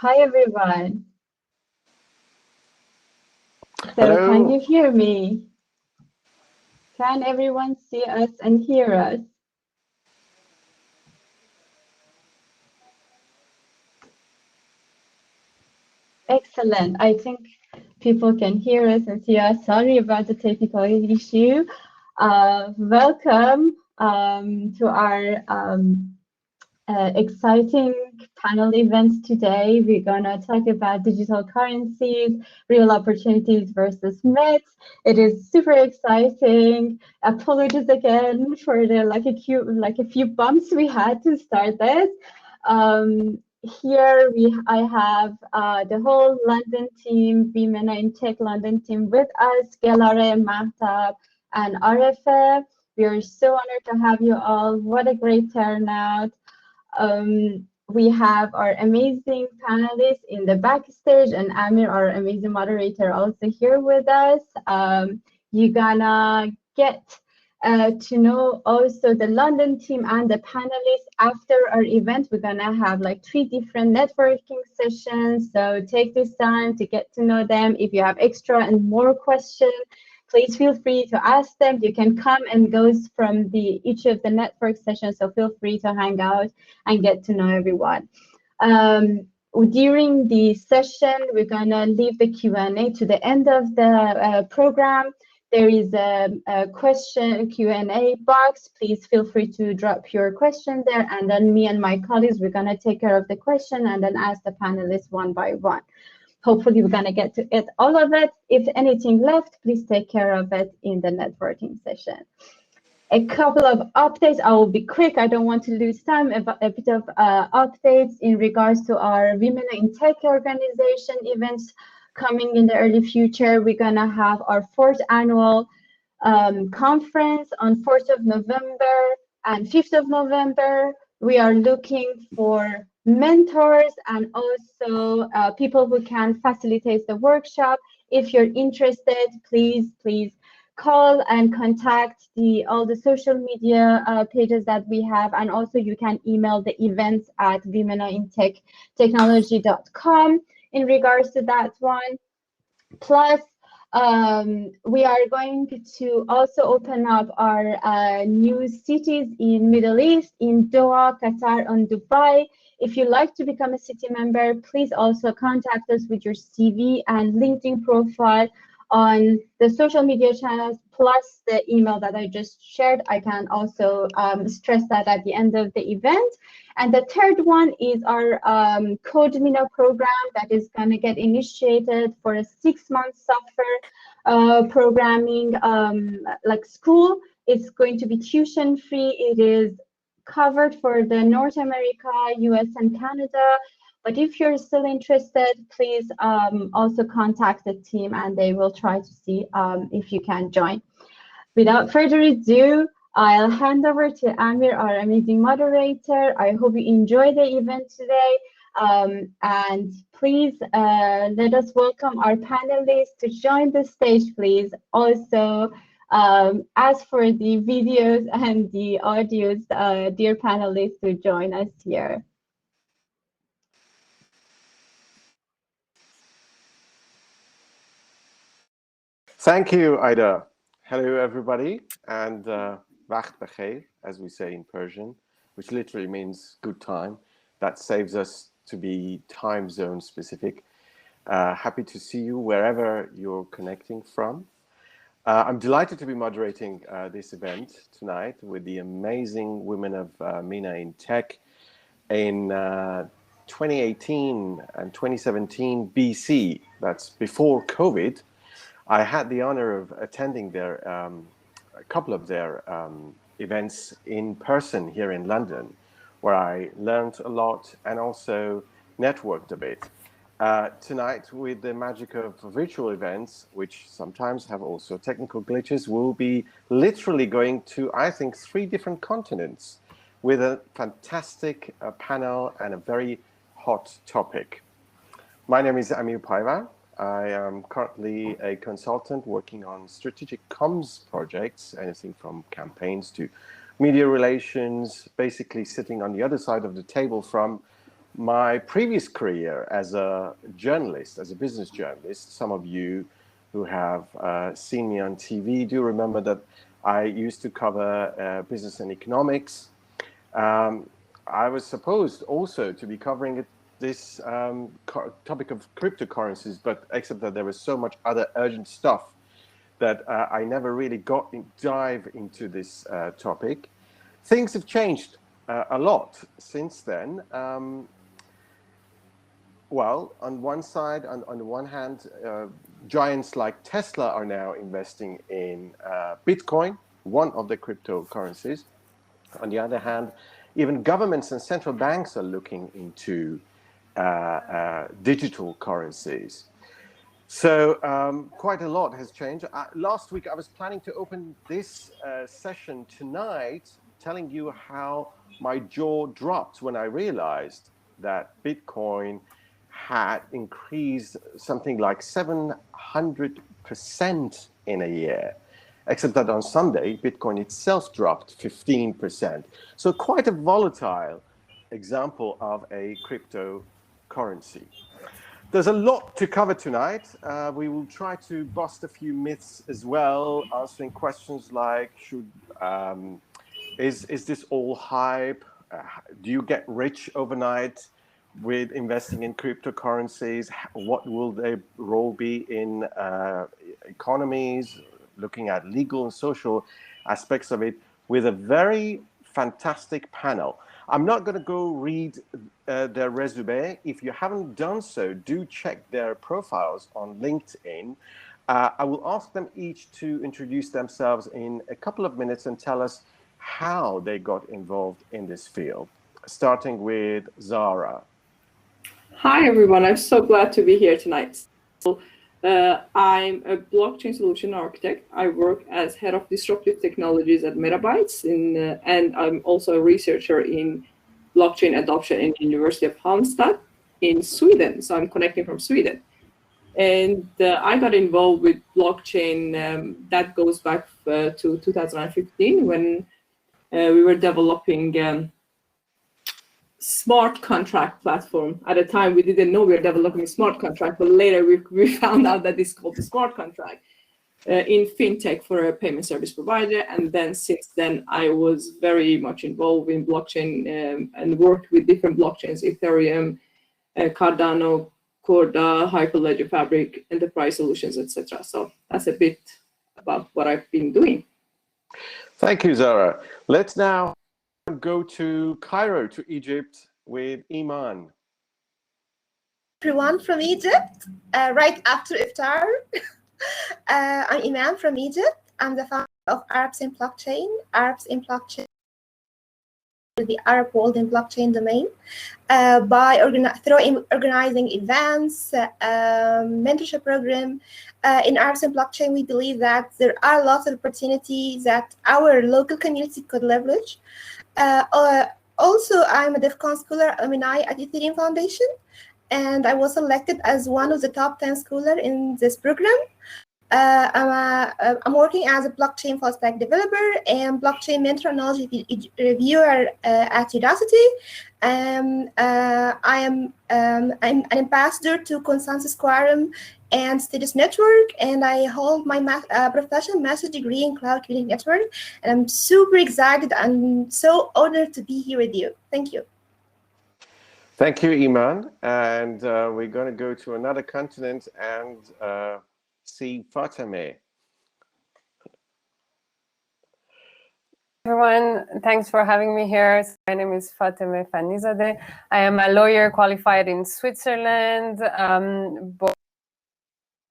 Hi everyone. So Hello. can you hear me? Can everyone see us and hear us? Excellent. I think people can hear us and see us. Sorry about the technical issue. Welcome to our exciting panel events today. We're gonna talk about digital currencies, real opportunities versus myths. It is super exciting. Apologies again for the like a few bumps we had to start this. Here I have the whole London team, WoMENAIT Tech London team with us, Gelare, Mahtab, and Arifa. We are so honored to have you all. What a great turnout. We have our amazing panelists in the backstage, and Amir, our amazing moderator, also here with us. You're gonna get to know also the London team and the panelists after our event. We're gonna have like 3 different networking sessions, so take this time to get to know them. If you have extra and more questions, please feel free to ask them. You can come and go from each of the network sessions, so feel free to hang out and get to know everyone. During the session, we're gonna leave the Q&A to the end of the program. There is a question Q&A box. Please feel free to drop your question there, and then me and my colleagues, we're gonna take care of the question and then ask the panelists one by one. Hopefully, we're going to get to it, all of it. If anything left, please take care of it in the networking session. A couple of updates. I will be quick. I don't want to lose time. A bit of updates in regards to our Women in Tech organization events coming in the early future. We're going to have our 4th annual conference on 4th of November and 5th of November. We are looking for mentors and also people who can facilitate the workshop. If you're interested, please call and contact all the social media pages that we have, and also you can email the events at womenintechnology.com in regards to that one. Plus, we are going to also open up our new cities in Middle East, in Doha, Qatar, and Dubai. If you'd like to become a city member, please also contact us with your CV and LinkedIn profile on the social media channels, plus the email that I just shared. I can also stress that at the end of the event. And the 3rd one is our Code MENA program that is going to get initiated for a 6-month software programming like school. It's going to be tuition free. It is covered for the North America, US, and Canada. But if you're still interested, please also contact the team and they will try to see if you can join. Without further ado, I'll hand over to Amir, our amazing moderator. I hope you enjoy the event today. And please let us welcome our panelists to join the stage, please. Also, as for the videos and the audios, dear panelists, to join us here. Thank you, Ida. Hello, everybody, and Wacht Bakhair, as we say in Persian, which literally means good time. That saves us to be time zone specific. Happy to see you wherever you're connecting from. I'm delighted to be moderating this event tonight with the amazing women of MENA in tech. In 2018 and 2017 BC, that's before COVID, I had the honor of attending a couple of their events in person here in London, where I learned a lot and also networked a bit. Tonight, with the magic of virtual events, which sometimes have also technical glitches, we'll be literally going to, I think, 3 different continents with a fantastic panel and a very hot topic. My name is Amir Paivar. I am currently a consultant working on strategic comms projects, anything from campaigns to media relations, basically sitting on the other side of the table from my previous career as a journalist, as a business journalist. Some of you who have seen me on TV do remember that I used to cover business and economics. I was supposed also to be covering this topic of cryptocurrencies, but except that there was so much other urgent stuff that I never really dive into this topic. Things have changed a lot since then. Well, on one side, on the one hand, giants like Tesla are now investing in Bitcoin, one of the cryptocurrencies. On the other hand, even governments and central banks are looking into digital currencies. So quite a lot has changed. Last week, I was planning to open this session tonight, telling you how my jaw dropped when I realized that Bitcoin had increased something like 700% in a year, except that on Sunday, Bitcoin itself dropped 15%. So quite a volatile example of a cryptocurrency. There's a lot to cover tonight. We will try to bust a few myths as well, answering questions like, is this all hype? Do you get rich overnight with investing in cryptocurrencies? What will their role be in economies? Looking at legal and social aspects of it with a very fantastic panel. I'm not going to go read their resume. If you haven't done so, do check their profiles on LinkedIn. I will ask them each to introduce themselves in a couple of minutes and tell us how they got involved in this field, starting with Zara. Hi, everyone. I'm so glad to be here tonight. I'm a blockchain solution architect. I work as head of disruptive technologies at Bytes, and I'm also a researcher in blockchain adoption in the University of Halmstad in Sweden. So I'm connecting from Sweden. And I got involved with blockchain, that goes back to 2015 when we were developing smart contract platform. At the time, we didn't know we were developing a smart contract, but later we found out that it's called the smart contract in fintech for a payment service provider. And then since then, I was very much involved in blockchain and worked with different blockchains, Ethereum, Cardano, Corda, Hyperledger Fabric, enterprise solutions, etc. So that's a bit about what I've been doing. Thank you, Zara. Let's now go to Cairo, to Egypt, with Eman. Everyone from Egypt, right after Iftar. I'm Eman from Egypt. I'm the founder of Arabs in Blockchain. Arabs in Blockchain, the Arab world in blockchain domain, through organizing events, mentorship program. In Arabs in Blockchain, we believe that there are lots of opportunities that our local community could leverage. Also, I'm a DEFCON scholar at MENA at Ethereum Foundation, and I was selected as one of the top 10 scholars in this program. I'm working as a blockchain full stack developer and blockchain methodology reviewer at Cbdcs. I'm an ambassador to Consensus Quorum and Status Network, and I hold my professional master's degree in Cloud Computing Network. And I'm super excited and so honored to be here with you. Thank you. Thank you, Eman. And we're going to go to another continent and see Fatemeh. Everyone, thanks for having me here. My name is Fatemeh Fannizadeh. I am a lawyer qualified in Switzerland, born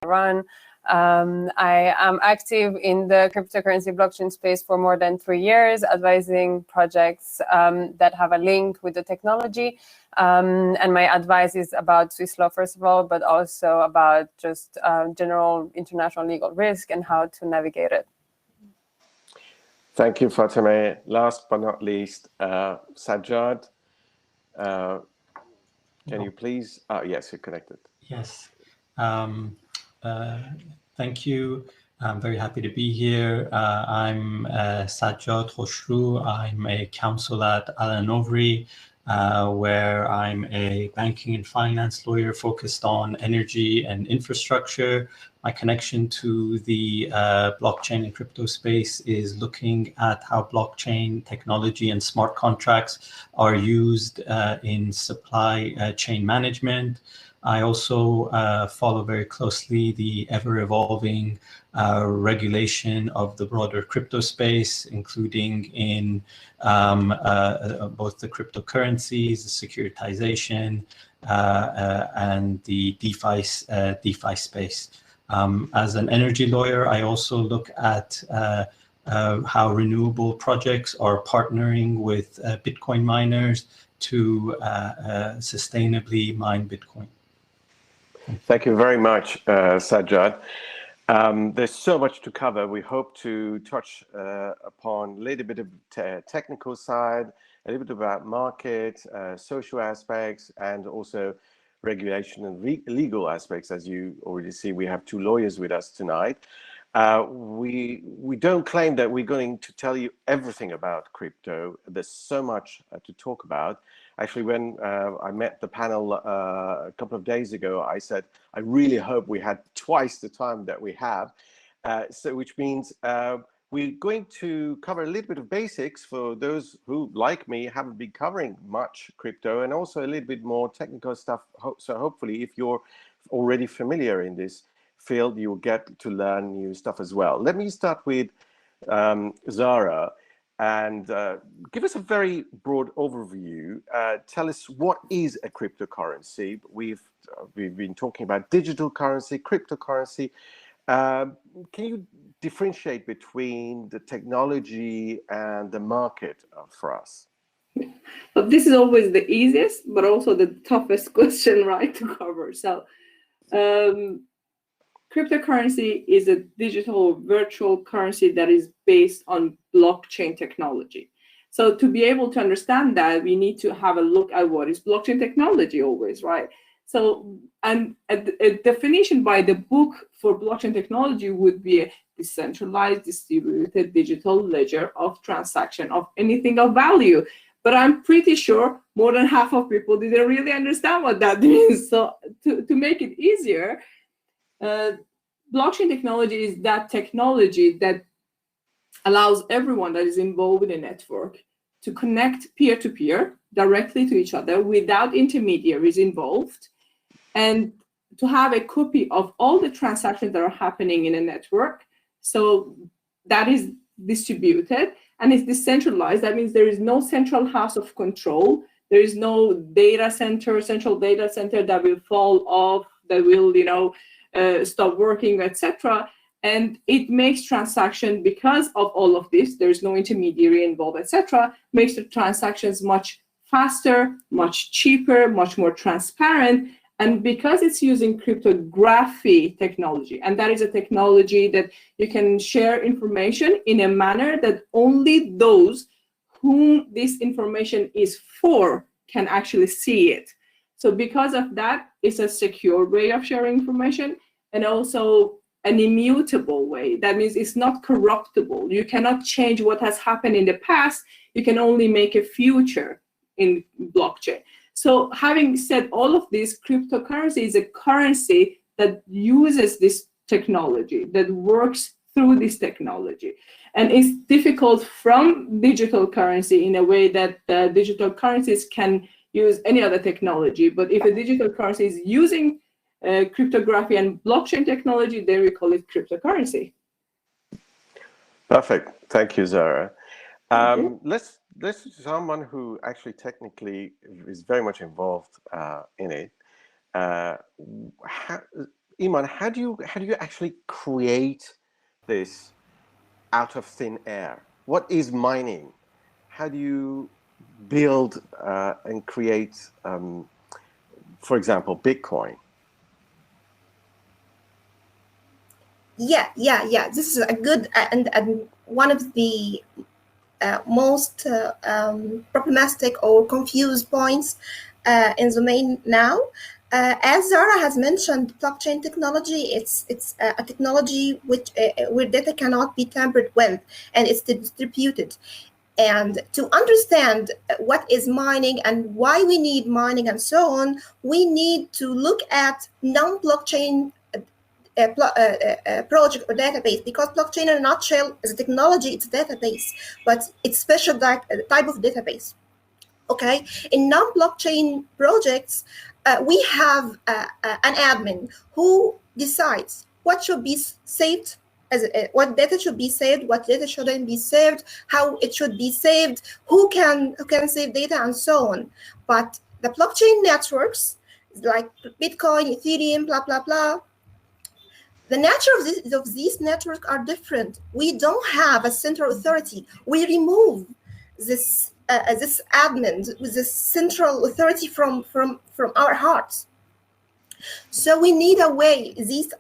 in Iran. I am active in the cryptocurrency blockchain space for more than 3 years, advising projects that have a link with the technology. And my advice is about Swiss law, first of all, but also about just general international legal risk and how to navigate it. Thank you, Fatemeh. Last but not least, Sajjad, can you please? Yes, you're connected. Yes. Thank you. I'm very happy to be here. I'm Sajjad Khoshroo. I'm a counsel at Overy. where I'm a banking and finance lawyer focused on energy and infrastructure. My connection to the blockchain and crypto space is looking at how blockchain technology and smart contracts are used in supply chain management. I also follow very closely the ever-evolving regulation of the broader crypto space, including in both the cryptocurrencies, the securitization, and the DeFi space. As an energy lawyer, I also look at how renewable projects are partnering with Bitcoin miners to sustainably mine Bitcoin. Thank you very much, Sajjad. There's so much to cover. We hope to touch upon a little bit of technical side, a little bit about market, social aspects, and also regulation and legal aspects. As you already see, we have two lawyers with us tonight. We don't claim that we're going to tell you everything about crypto. There's so much to talk about. Actually, when I met the panel a couple of days ago, I said, I really hope we had twice the time that we have. Which means we're going to cover a little bit of basics for those who, like me, haven't been covering much crypto, and also a little bit more technical stuff. So hopefully, if you're already familiar in this field, you'll get to learn new stuff as well. Let me start with Zara, and give us a very broad overview. Tell us, what is a cryptocurrency? We've been talking about digital currency, cryptocurrency. Can you differentiate between the technology and the market for us? So this is always the easiest, but also the toughest question, right, to cover. So cryptocurrency is a digital virtual currency that is based on blockchain technology. So to be able to understand that, we need to have a look at what is blockchain technology always, right? So, and a definition by the book for blockchain technology would be a decentralized, distributed digital ledger of transaction of anything of value. But I'm pretty sure more than half of people didn't really understand what that means. So to make it easier, blockchain technology is that technology that allows everyone that is involved in a network to connect peer-to-peer directly to each other without intermediaries involved, and to have a copy of all the transactions that are happening in a network. So that is distributed and it's decentralized. That means there is no central house of control. There is no data center, central data center that will fall off, that will, stop working, etc. And it makes transaction, because of all of this, there's no intermediary involved, etc., makes the transactions much faster, much cheaper, much more transparent. And because it's using cryptography technology, and that is a technology that you can share information in a manner that only those whom this information is for can actually see it. So because of that, it's a secure way of sharing information, and also an immutable way. That means it's not corruptible. You cannot change what has happened in the past. You can only make a future in blockchain. So having said all of this, cryptocurrency is a currency that uses this technology, that works through this technology. And it's difficult from digital currency in a way that digital currencies can use any other technology. But if a digital currency is using cryptography and blockchain technology, then we call it cryptocurrency. Perfect. Thank you, Zara. Let's someone who actually technically is very much involved in it. Eman, how do you actually create this out of thin air? What is mining? How do you build and create, for example, Bitcoin? Yeah. This is a good and one of the most problematic or confused points in the domain now. As Zara has mentioned, blockchain technology, it's a technology which where data cannot be tampered with, and it's distributed. And to understand what is mining and why we need mining and so on, we need to look at non-blockchain project or database, because blockchain in a nutshell is a technology, it's a database, but it's special type of database. Okay, in non-blockchain projects, we have an admin who decides what should be saved, what data should be saved, what data shouldn't be saved, how it should be saved, who can save data, and so on. But the blockchain networks like Bitcoin, Ethereum, blah blah blah, the nature of these networks are different. We don't have a central authority. We remove this this admin with this central authority from our hearts. So we need a way. These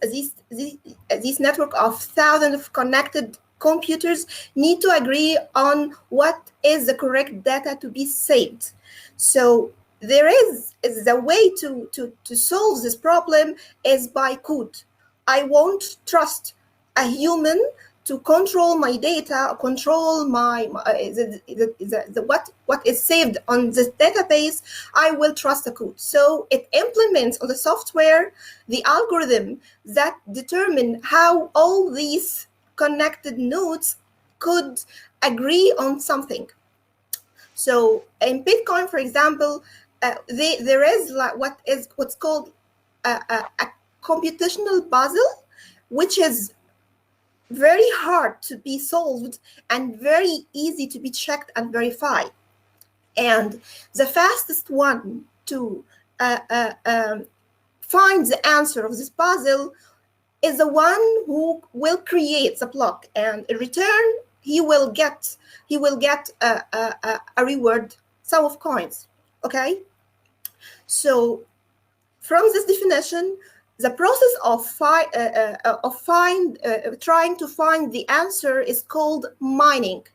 network of thousands of connected computers need to agree on what is the correct data to be saved. So there is the way to solve this problem is by code. I won't trust a human to control my data, control my what is saved on this database. I will trust the code. So it implements on the software the algorithm that determine how all these connected nodes could agree on something. So in Bitcoin, for example, there is what's called a computational puzzle, which is very hard to be solved and very easy to be checked and verified. And the fastest one to find the answer of this puzzle is the one who will create the block, and in return he will get a reward, sum of coins. Okay, so from this definition, the process of trying to find the answer is called mining,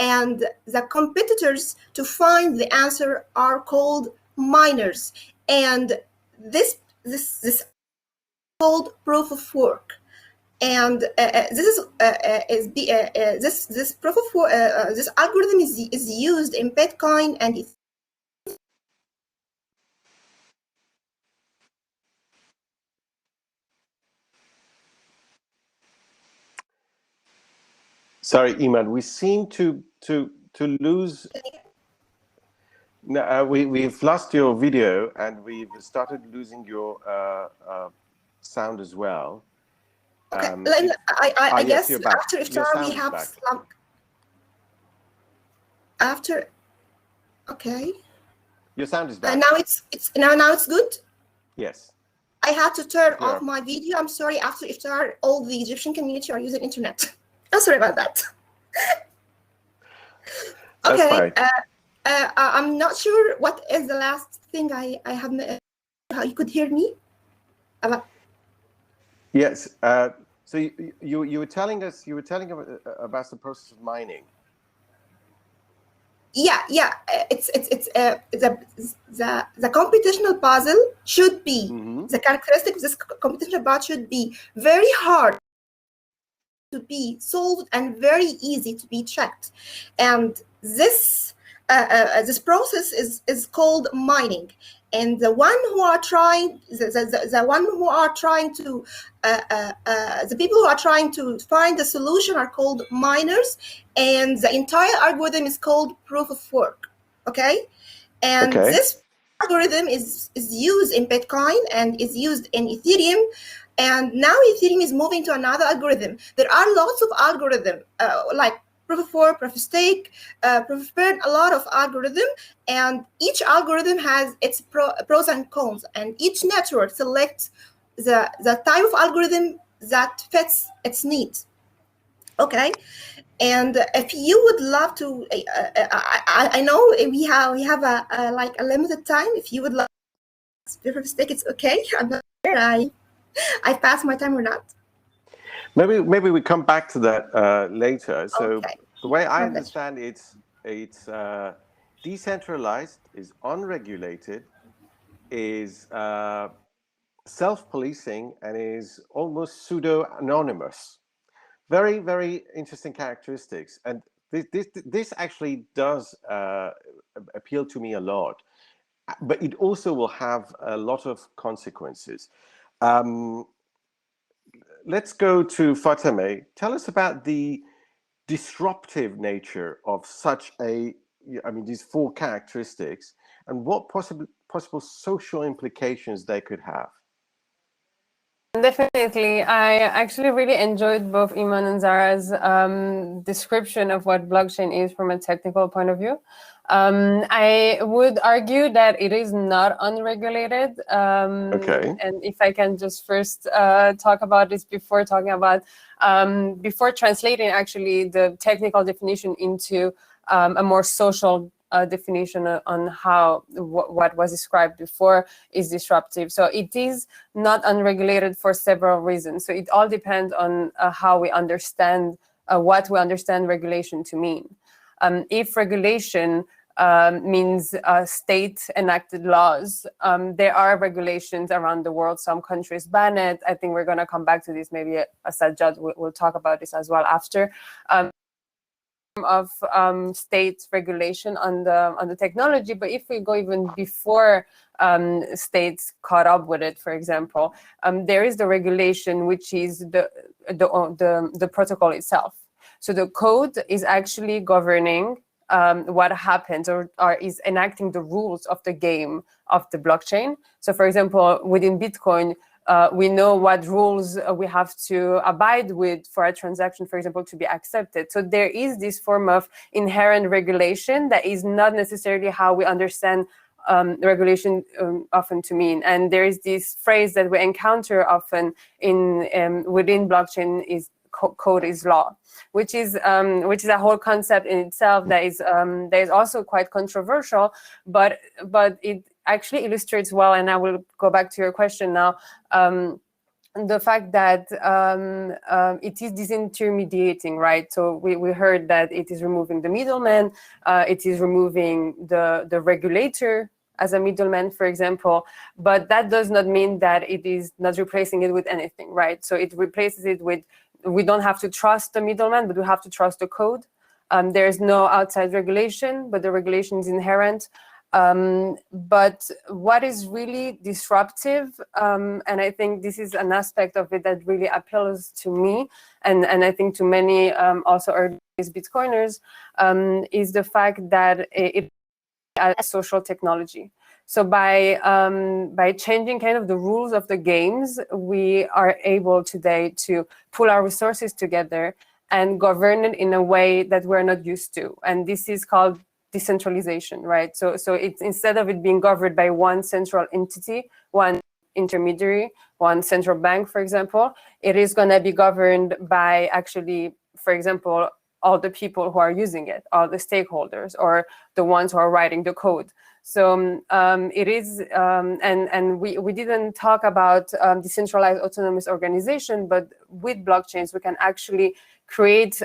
and the competitors to find the answer are called miners. And this is called proof of work. And this proof of work, this algorithm is used in Bitcoin and Ethereum. Sorry, Eman, we seem to lose. No, we've lost your video and we've started losing your sound as well. Okay, I yes, guess after iftar we have some. After, okay. Your sound is back. Now now it's good. Yes. I had to turn off my video. I'm sorry. After iftar, all the Egyptian community are using internet. I'm sorry about that. Okay. I'm not sure what is the last thing I have. How you could hear me? Yes. So you were telling us about the process of mining. Yeah. It's the computational puzzle should be the characteristic of this computational puzzle should be very hard to be solved and very easy to be checked, and this process is called mining. And the one who are trying, the people who are trying to find the solution are called miners, and the entire algorithm is called proof of work. Okay, and this algorithm is used in Bitcoin and is used in Ethereum. And now Ethereum is moving to another algorithm. There are lots of algorithms like proof of work, proof of stake, proof of burn, a lot of algorithm, and each algorithm has its pros and cons, and each network selects the type of algorithm that fits its needs. Okay, and if you would love to, I know we have a like a limited time. If you would love proof of stake, it's okay. I'm not sure I passed my time or not. Maybe we come back to that later. So the way I understand it's decentralized, is unregulated, is self-policing, and is almost pseudo-anonymous. Very, very interesting characteristics. And This actually does appeal to me a lot, but it also will have a lot of consequences. Let's go to Fatemeh. Tell us about the disruptive nature of such a, I mean, these four characteristics, and what possible social implications they could have. Definitely. I actually really enjoyed both Eman and Zara's description of what blockchain is from a technical point of view. I would argue that it is not unregulated. Okay. And if I can just first talk about this before talking about, before translating actually the technical definition into a more social definition on how what was described before is disruptive. So it is not unregulated for several reasons. So it all depends on how we understand what we understand regulation to mean. If regulation means state enacted laws, there are regulations around the world. Some countries ban it. I think we're going to come back to this. Maybe Sajjad will talk about this as well after. Of state regulation on the technology, but if we go even before states caught up with it, for example, there is the regulation, which is the protocol itself. So the code is actually governing what happens or is enacting the rules of the game of the blockchain. So, for example, within Bitcoin, we know what rules we have to abide with for a transaction, for example, to be accepted. So there is this form of inherent regulation that is not necessarily how we understand regulation often to mean. And there is this phrase that we encounter often in within blockchain is code is law, which is a whole concept in itself that is also quite controversial, but it actually illustrates well, and I will go back to your question now, the fact that it is disintermediating, right? So we heard that it is removing the middleman, it is removing the regulator as a middleman, for example, but that does not mean that it is not replacing it with anything, right? So it replaces it with, we don't have to trust the middleman, but we have to trust the code. There's no outside regulation, but the regulation is inherent. But what is really disruptive, and I think this is an aspect of it that really appeals to me, and I think to many also early Bitcoiners, is the fact that it is a social technology. So by changing kind of the rules of the games, we are able today to pull our resources together and govern it in a way that we're not used to. And this is called decentralization, right? So it's, instead of it being governed by one central entity, one intermediary, one central bank, for example, it is going to be governed by actually, for example, all the people who are using it, all the stakeholders, or the ones who are writing the code. So it is, and we didn't talk about decentralized autonomous organization, but with blockchains, we can actually create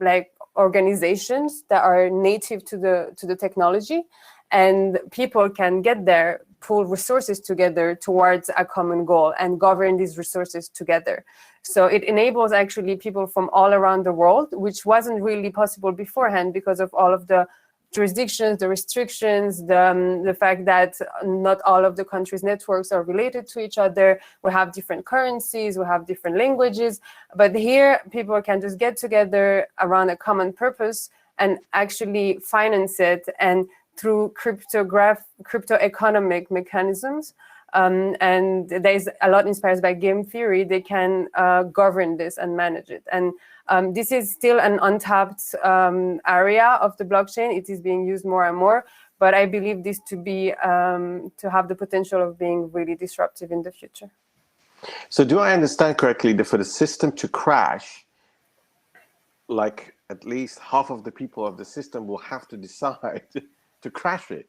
like organizations that are native to the technology, and people can get there, pull resources together towards a common goal and govern these resources together. So it enables actually people from all around the world, which wasn't really possible beforehand because of all of the jurisdictions, the restrictions, the fact that not all of the countries' networks are related to each other. We have different currencies, we have different languages, but here people can just get together around a common purpose and actually finance it, and through crypto economic mechanisms. And there's a lot inspired by game theory. They can govern this and manage it. And this is still an untapped area of the blockchain. It is being used more and more, but I believe this to be to have the potential of being really disruptive in the future. So do I understand correctly that for the system to crash, like at least half of the people of the system will have to decide to crash it?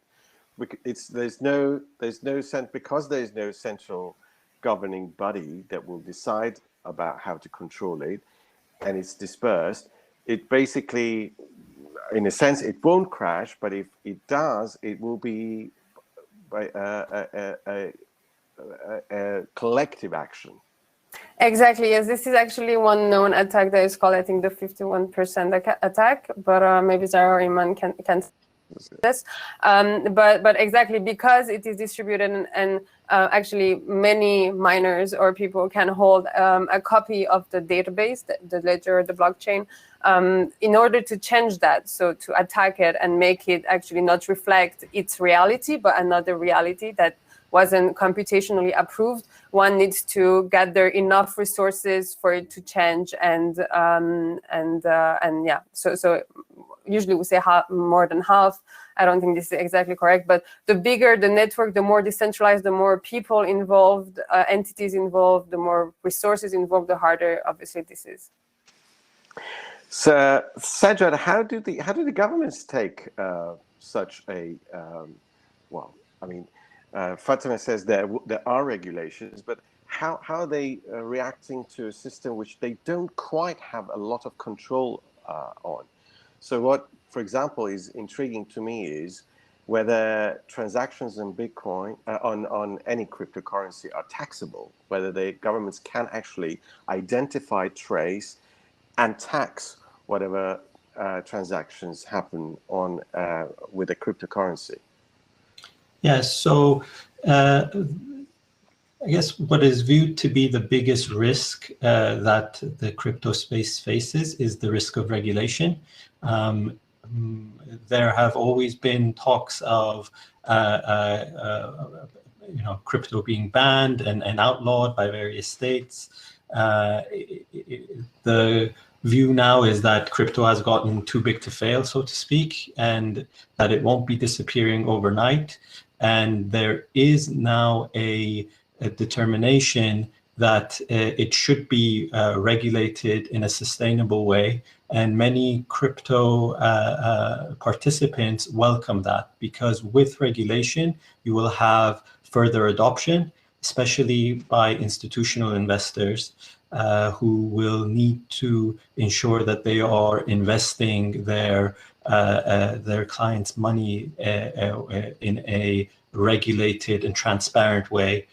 There's no sense, because there is no central governing body that will decide about how to control it, and it's dispersed. It basically, in a sense, it won't crash, but if it does, it will be by a collective action. Exactly, yes. This is actually one known attack that is called, I think, the 51% attack, but maybe Zara or Eman can this. But exactly, because it is distributed and actually many miners or people can hold a copy of the database, the ledger, the blockchain, in order to change that, so to attack it and make it actually not reflect its reality, but another reality that wasn't computationally approved, one needs to gather enough resources for it to change, and yeah. So usually we say more than half. I don't think this is exactly correct, but the bigger the network, the more decentralized, the more people involved, entities involved, the more resources involved, the harder, obviously, this is. So, Sajjad, how do the governments take such a well? I mean, Fatemeh says there are regulations, but how are they reacting to a system which they don't quite have a lot of control on? So what, for example, is intriguing to me is whether transactions in Bitcoin, on any cryptocurrency, are taxable, whether the governments can actually identify, trace, and tax whatever transactions happen on with a cryptocurrency. Yes, so I guess what is viewed to be the biggest risk that the crypto space faces is the risk of regulation. There have always been talks of crypto being banned and outlawed by various states. The view now is that crypto has gotten too big to fail, so to speak, and that it won't be disappearing overnight. And there is now a determination that it should be regulated in a sustainable way. And many crypto participants welcome that, because with regulation, you will have further adoption, especially by institutional investors who will need to ensure that they are investing their clients' money in a regulated and transparent way.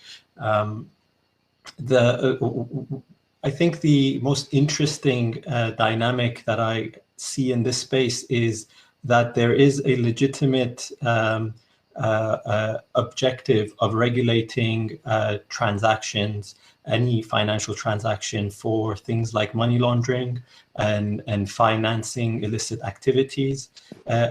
I think the most interesting dynamic that I see in this space is that there is a legitimate objective of regulating transactions, any financial transaction, for things like money laundering and financing illicit activities.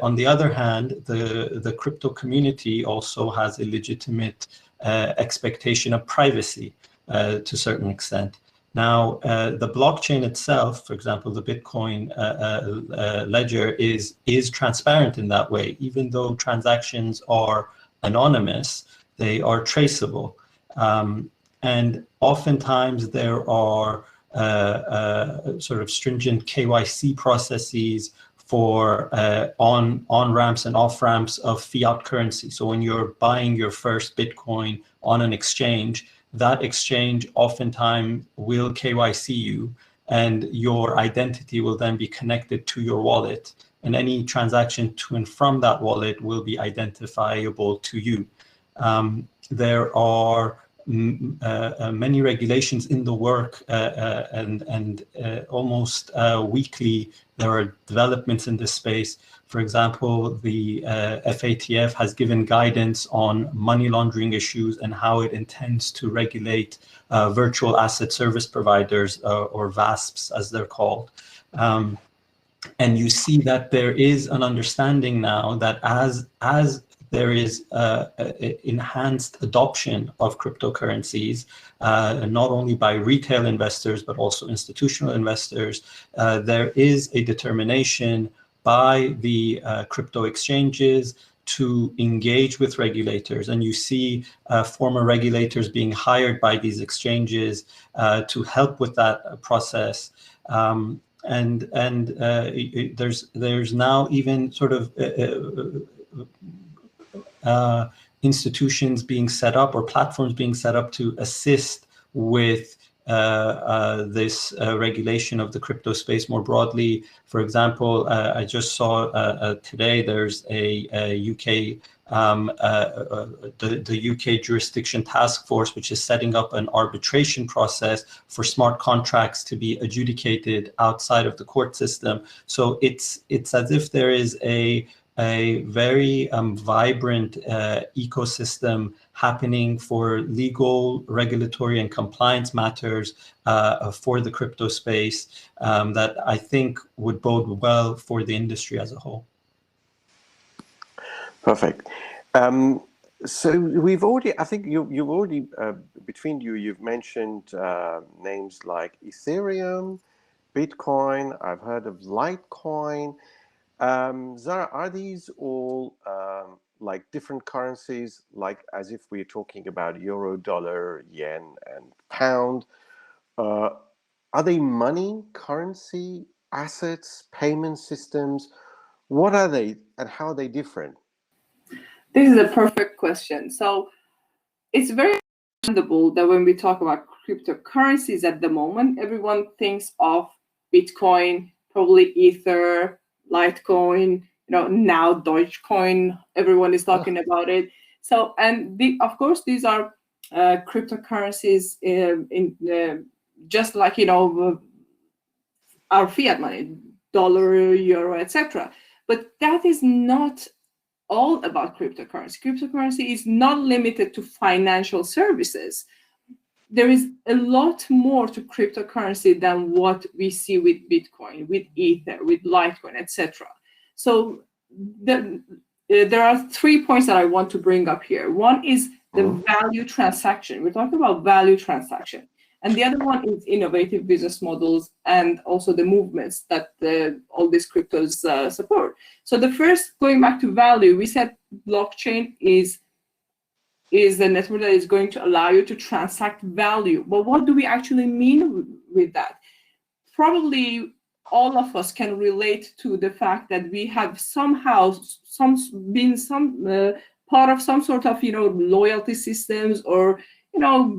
On the other hand, the crypto community also has a legitimate expectation of privacy to a certain extent. Now, the blockchain itself, for example, the Bitcoin ledger is transparent in that way. Even though transactions are anonymous, they are traceable. And oftentimes there are sort of stringent KYC processes for on-ramps and off-ramps of fiat currency. So when you're buying your first Bitcoin on an exchange, that exchange oftentimes will KYC you, and your identity will then be connected to your wallet. And any transaction to and from that wallet will be identifiable to you. There are many regulations in the work, and almost weekly there are developments in this space. For example, the FATF has given guidance on money laundering issues and how it intends to regulate virtual asset service providers, or VASPs as they're called. And you see that there is an understanding now that as there is enhanced adoption of cryptocurrencies, not only by retail investors, but also institutional investors, there is a determination by the crypto exchanges to engage with regulators. And you see former regulators being hired by these exchanges to help with that process. And there's now even sort of institutions being set up, or platforms being set up, to assist with this regulation of the crypto space more broadly. For example, I just saw today there's a UK the UK jurisdiction task force, which is setting up an arbitration process for smart contracts to be adjudicated outside of the court system. So it's as if there is a very vibrant ecosystem happening for legal, regulatory, and compliance matters for the crypto space that I think would bode well for the industry as a whole. Perfect. So we've already, I think you've already, between you've mentioned names like Ethereum, Bitcoin, I've heard of Litecoin. Zara, are these all like different currencies, like as if we're talking about euro, dollar, yen, and pound? Are they money, currency, assets, payment systems? What are they and how are they different? This is a perfect question. So it's very understandable that when we talk about cryptocurrencies at the moment, everyone thinks of Bitcoin, probably Ether, Litecoin, now Dogecoin, everyone is talking about it. So, and of course, these are cryptocurrencies just like, our fiat money, dollar, euro, etc. But that is not all about cryptocurrency. Cryptocurrency is not limited to financial services. There is a lot more to cryptocurrency than what we see with Bitcoin, with Ether, with Litecoin, etc. So there are 3 points that I want to bring up here. One is the value transaction. We're talking about value transaction. And the other one is innovative business models and also the movements that all these cryptos support. So the first, going back to value, we said blockchain is the network that is going to allow you to transact value. But what do we actually mean with that? Probably all of us can relate to the fact that we have somehow been part of some sort of loyalty systems or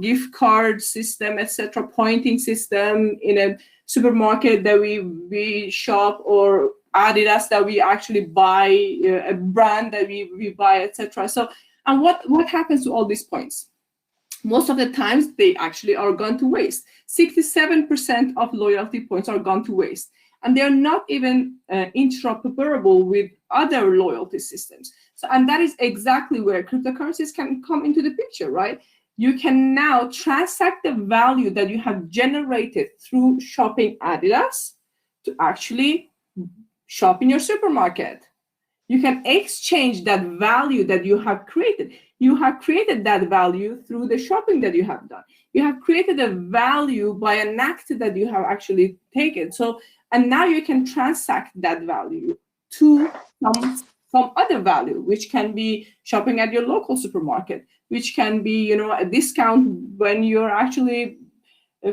gift card system, etc., pointing system in a supermarket that we shop, or Adidas that we actually buy, a brand that we buy, etc. So, and what happens to all these points? Most of the times they actually are gone to waste. 67% of loyalty points are gone to waste, and they're not even interoperable with other loyalty systems. So, and that is exactly where cryptocurrencies can come into the picture, right? You can now transact the value that you have generated through shopping Adidas to actually shop in your supermarket. You can exchange that value that you have created. You have created that value through the shopping that you have done. You have created a value by an act that you have actually taken. So, and now you can transact that value to some other value, which can be shopping at your local supermarket, which can be, a discount when you're actually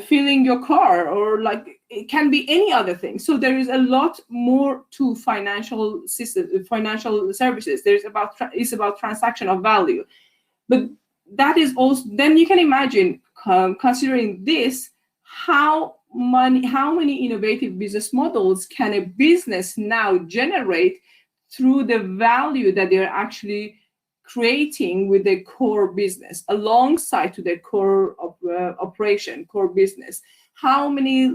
filling your car, or like it can be any other thing. So there is a lot more to financial services. It's about transaction of value, but that is also, then you can imagine, considering this, how many innovative business models can a business now generate through the value that they're actually creating with their core business, alongside to their core operation, core business. How many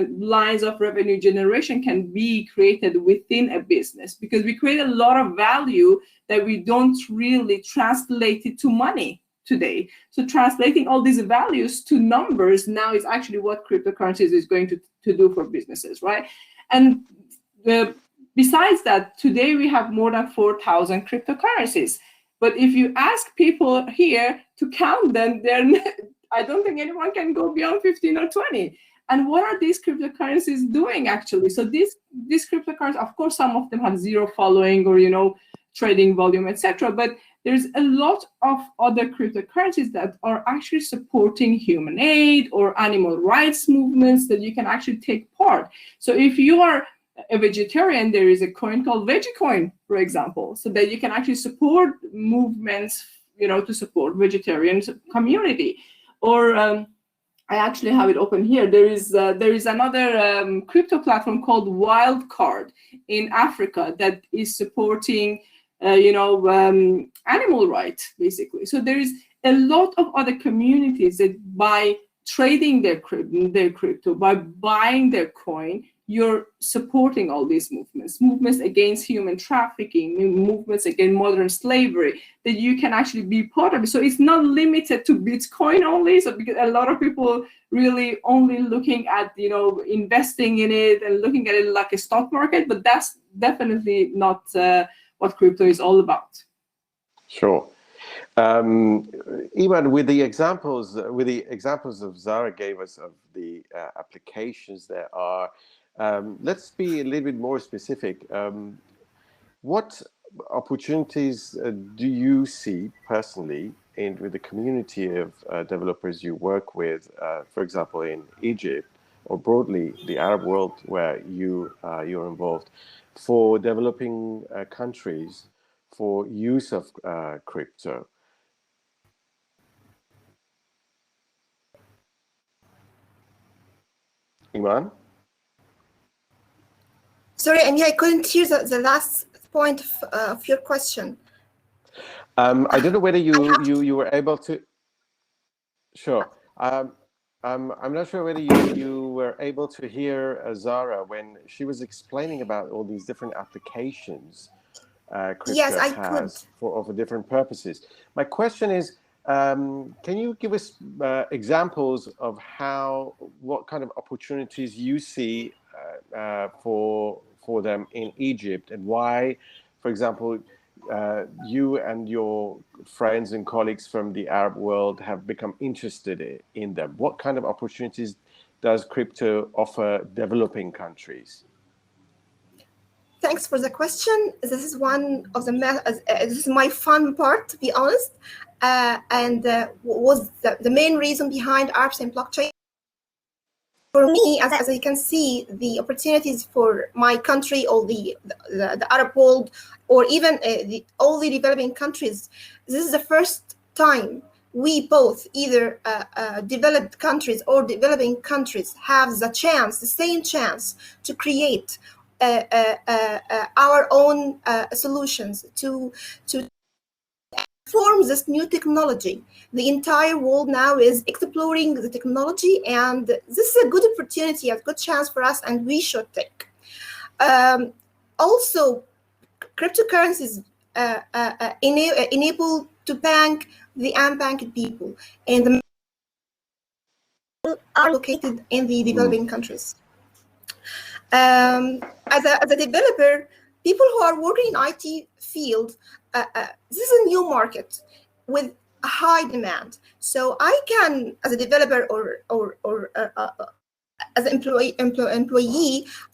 lines of revenue generation can be created within a business? Because we create a lot of value that we don't really translate it to money today. So translating all these values to numbers now is actually what cryptocurrencies is going to do for businesses, right? And besides that, today we have more than 4,000 cryptocurrencies. But if you ask people here to count them, I don't think anyone can go beyond 15 or 20. And what are these cryptocurrencies doing actually? So these cryptocurrencies, of course, some of them have zero following or trading volume, etc. But there's a lot of other cryptocurrencies that are actually supporting human aid or animal rights movements that you can actually take part. So if you are a vegetarian, there is a coin called VeggieCoin, for example, so that you can actually support movements, to support vegetarian community. Or I actually have it open here. There is another crypto platform called Wildcard in Africa that is supporting, animal rights, basically. So there is a lot of other communities that by trading their crypto, by buying their coin, you're supporting all these movements against human trafficking, movements against modern slavery, that you can actually be part of it. So it's not limited to Bitcoin only. So because a lot of people really only looking at, investing in it and looking at it like a stock market, but that's definitely not what crypto is all about. Sure. Eman, with the examples of Zara gave us of the applications there are, let's be a little bit more specific. What opportunities do you see personally with the community of developers you work with, for example, in Egypt or broadly the Arab world where you're involved, for developing countries for use of crypto? Eman? Sorry, Amir, I couldn't hear the last point of your question. I don't know whether you were able to. Sure. I'm not sure whether you were able to hear Zara when she was explaining about all these different applications crypto Yes, I has could. for different purposes. My question is, can you give us examples of what kind of opportunities you see for them in Egypt, and why, for example, you and your friends and colleagues from the Arab world have become interested in them? What kind of opportunities does crypto offer developing countries? Thanks for the question. This is one of the this is my fun part, to be honest, and was the main reason behind ARPS and blockchain. For me, as you can see, the opportunities for my country or the Arab world, or even all the developing countries, this is the first time we both, either developed countries or developing countries, have the same chance to create our own solutions to form this new technology. The entire world now is exploring the technology, and this is a good opportunity, a good chance for us, and we should take. Also, cryptocurrencies enable to bank the unbanked people, and the are located in the developing countries. As a developer, people who are working in IT field, this is a new market with a high demand. So I can, as a developer or as an employee,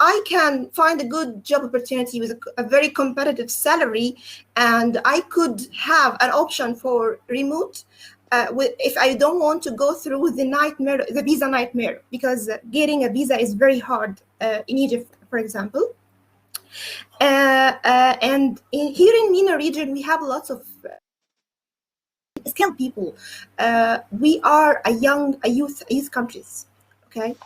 I can find a good job opportunity with a very competitive salary, and I could have an option for remote. If I don't want to go through the visa nightmare, because getting a visa is very hard in Egypt, for example. And here in MENA region, we have lots of skilled people. We are a youth countries, okay?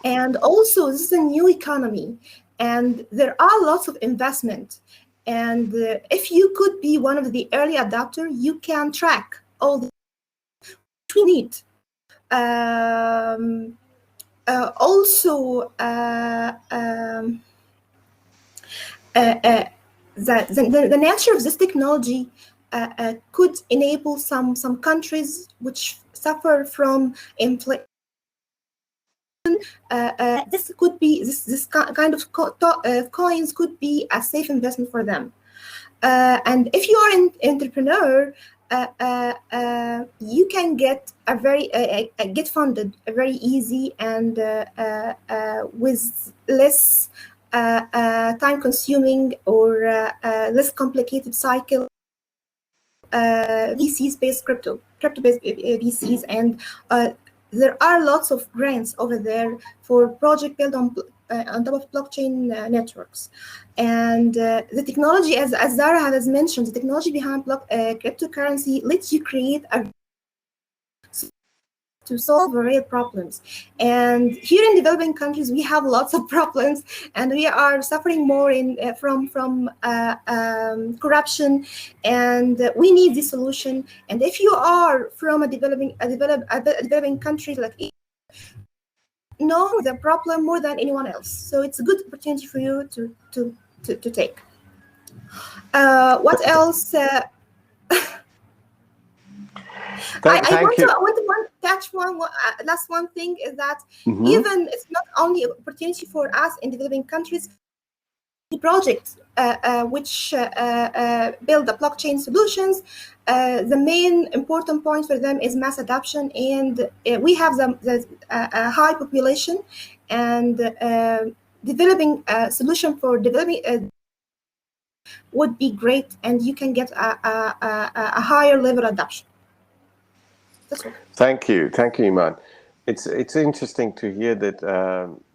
And also, this is a new economy, and there are lots of investment. And if you could be one of the early adopters, you can track all the we need. Also, the nature of this technology could enable some countries which suffer from inflation. This could be this kind of coins could be a safe investment for them. And if you are an entrepreneur, you can get get funded very easy and with less time-consuming or less complicated cycle. VCs-based crypto-based VCs, and there are lots of grants over there for project built on top of blockchain networks. And the technology, as Zara has mentioned, the technology behind cryptocurrency lets you create to solve real problems. And here in developing countries, we have lots of problems, and we are suffering more from corruption, and we need this solution. And if you are from a developing country like Egypt, know the problem more than anyone else. So it's a good opportunity for you to take. What else? I want to catch last one thing is that even it's not only an opportunity for us in developing countries. The projects which build the blockchain solutions, the main important point for them is mass adoption, and we have the high population, and developing a solution for developing would be great, and you can get a higher level adoption. That's all. Thank you, Eman. It's interesting to hear that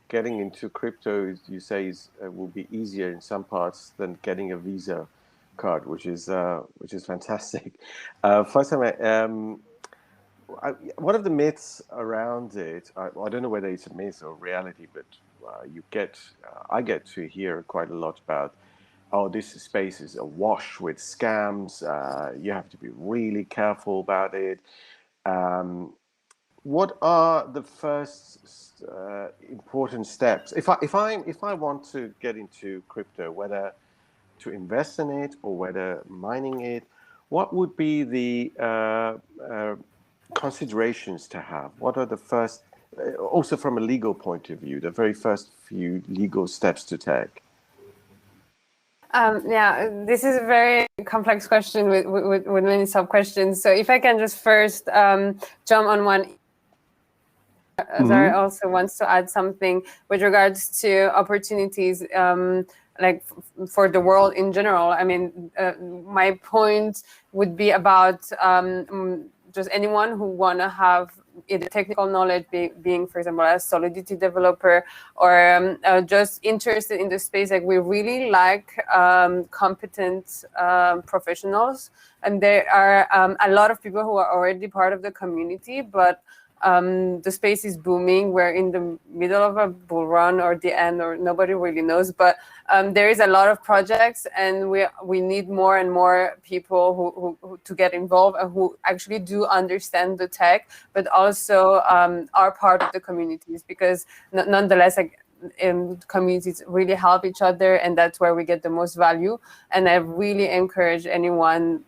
getting into crypto, you say, will be easier in some parts than getting a Visa card, which is fantastic. Fatemeh, one of the myths around it, I don't know whether it's a myth or reality, but I get to hear quite a lot about, oh, this space is awash with scams. You have to be really careful about it. What are the first important steps if I want to get into crypto, whether to invest in it or whether mining it? What would be the considerations to have? What are the first, also from a legal point of view, the very first few legal steps to take? Yeah, this is a very complex question with many sub-questions. So if I can just first jump on one. Zara also wants to add something with regards to opportunities, like for the world in general. I mean, my point would be about just anyone who want to have either technical knowledge, being, for example, a Solidity developer, or just interested in the space. Like, we really like competent professionals, and there are a lot of people who are already part of the community, but the space is booming. We're in the middle of a bull run, or the end, or nobody really knows. But there is a lot of projects, and we need more and more people who to get involved and who actually do understand the tech, but also are part of the communities, because nonetheless, like, communities really help each other, and that's where we get the most value. And I really encourage anyone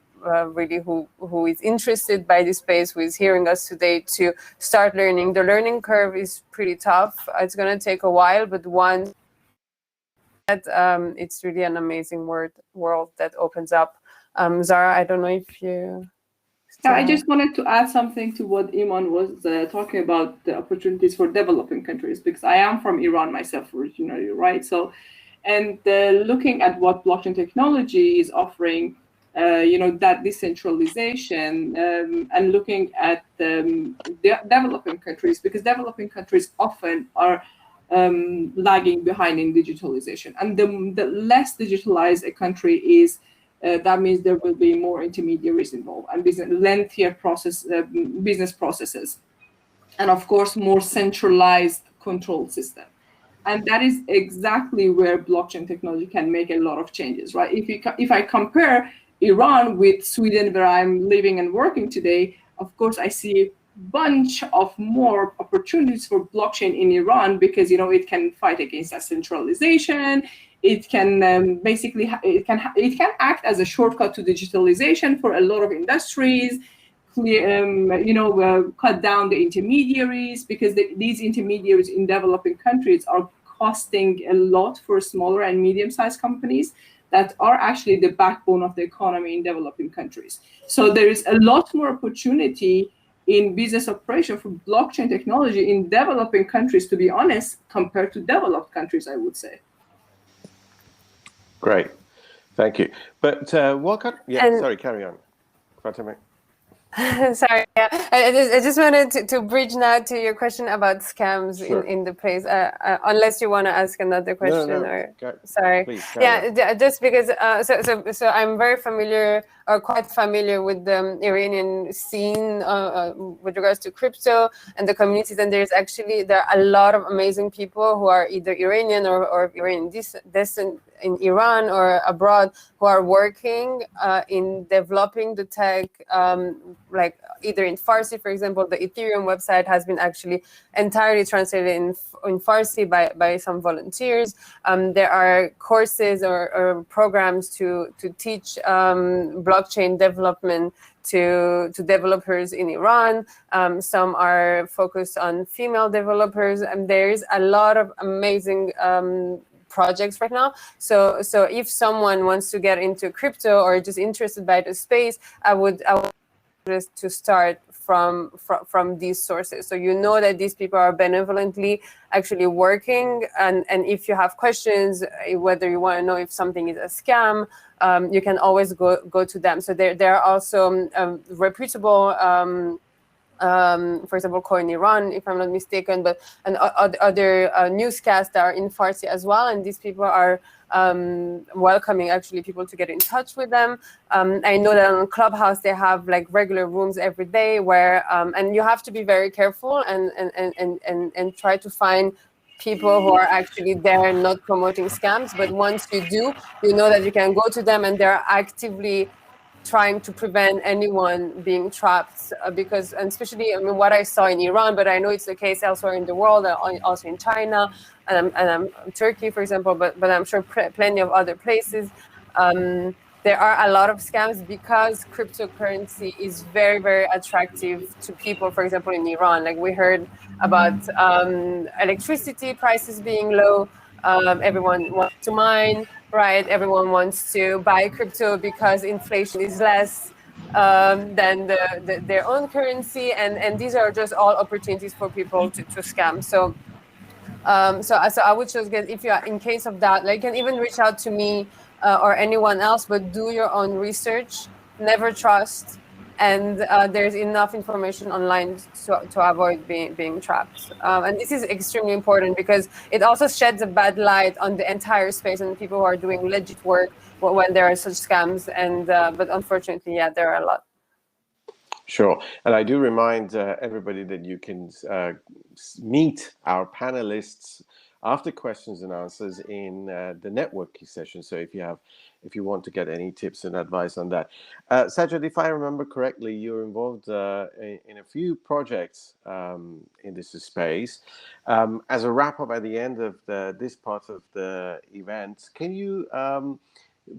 really who is interested by this space, who is hearing us today, to start learning. The learning curve is pretty tough. It's going to take a while, but once that, it's really an amazing world that opens up. Zara, I don't know if you... Yeah, I just wanted to add something to what Eman was talking about, the opportunities for developing countries, because I am from Iran myself originally, right? So, and looking at what blockchain technology is offering, that decentralization, and looking at the developing countries, because developing countries often are lagging behind in digitalization. And the less digitalized a country is, that means there will be more intermediaries involved, and lengthier business processes, and of course more centralized control system. And that is exactly where blockchain technology can make a lot of changes, right? If I compare Iran with Sweden, where I'm living and working today, of course I see a bunch of more opportunities for blockchain in Iran, because it can fight against that centralization. It can it can act as a shortcut to digitalization for a lot of industries. Cut down the intermediaries, because these intermediaries in developing countries are costing a lot for smaller and medium-sized companies that are actually the backbone of the economy in developing countries. So there is a lot more opportunity in business operation for blockchain technology in developing countries, to be honest, compared to developed countries, I would say. Great, thank you. But sorry, carry on, Fatemeh. Sorry, yeah. I just wanted to bridge now to your question about scams Sure. in the place. Unless you want to ask another question, or sorry. Please, yeah, just because. So I'm very familiar, or quite familiar, with the Iranian scene with regards to crypto and the communities. And there are a lot of amazing people who are either Iranian or Iranian descent in Iran or abroad, who are working in developing the tech, like either in Farsi, for example. The Ethereum website has been actually entirely translated in Farsi by some volunteers. There are courses or programs to teach blockchain development to developers in Iran. Some are focused on female developers, and there's a lot of amazing projects right now. So if someone wants to get into crypto or just interested by the space, I would suggest to start from these sources. So you know that these people are benevolently actually working, and if you have questions, whether you want to know if something is a scam, you can always go to them. So there are also reputable for example, Coin Iran, if I'm not mistaken, and other newscasts that are in Farsi as well. And these people are welcoming actually people to get in touch with them. I know that on Clubhouse they have like regular rooms every day where, and you have to be very careful and try to find people who are actually there not promoting scams. But once you do, you know that you can go to them and they're actively trying to prevent anyone being trapped, because, and especially, I mean, what I saw in Iran, but I know it's the case elsewhere in the world, also in China and Turkey, for example, but I'm sure plenty of other places. There are a lot of scams because cryptocurrency is very, very attractive to people, for example, in Iran. Like we heard about electricity prices being low. Everyone wants to mine, right? Everyone wants to buy crypto because inflation is less than their own currency. And these are just all opportunities for people to scam. So I would just get, if you are in case of that, like, you can even reach out to me or anyone else, but do your own research, never trust. And there's enough information online to avoid being trapped. And this is extremely important because it also sheds a bad light on the entire space and people who are doing legit work when there are such scams. And but unfortunately, yeah, there are a lot. Sure. And I do remind everybody that you can meet our panelists after questions and answers in the networking session. So if you want to get any tips and advice on that. Sajjad, if I remember correctly, you're involved in a few projects in this space. As a wrap-up at the end of this part of the event, can you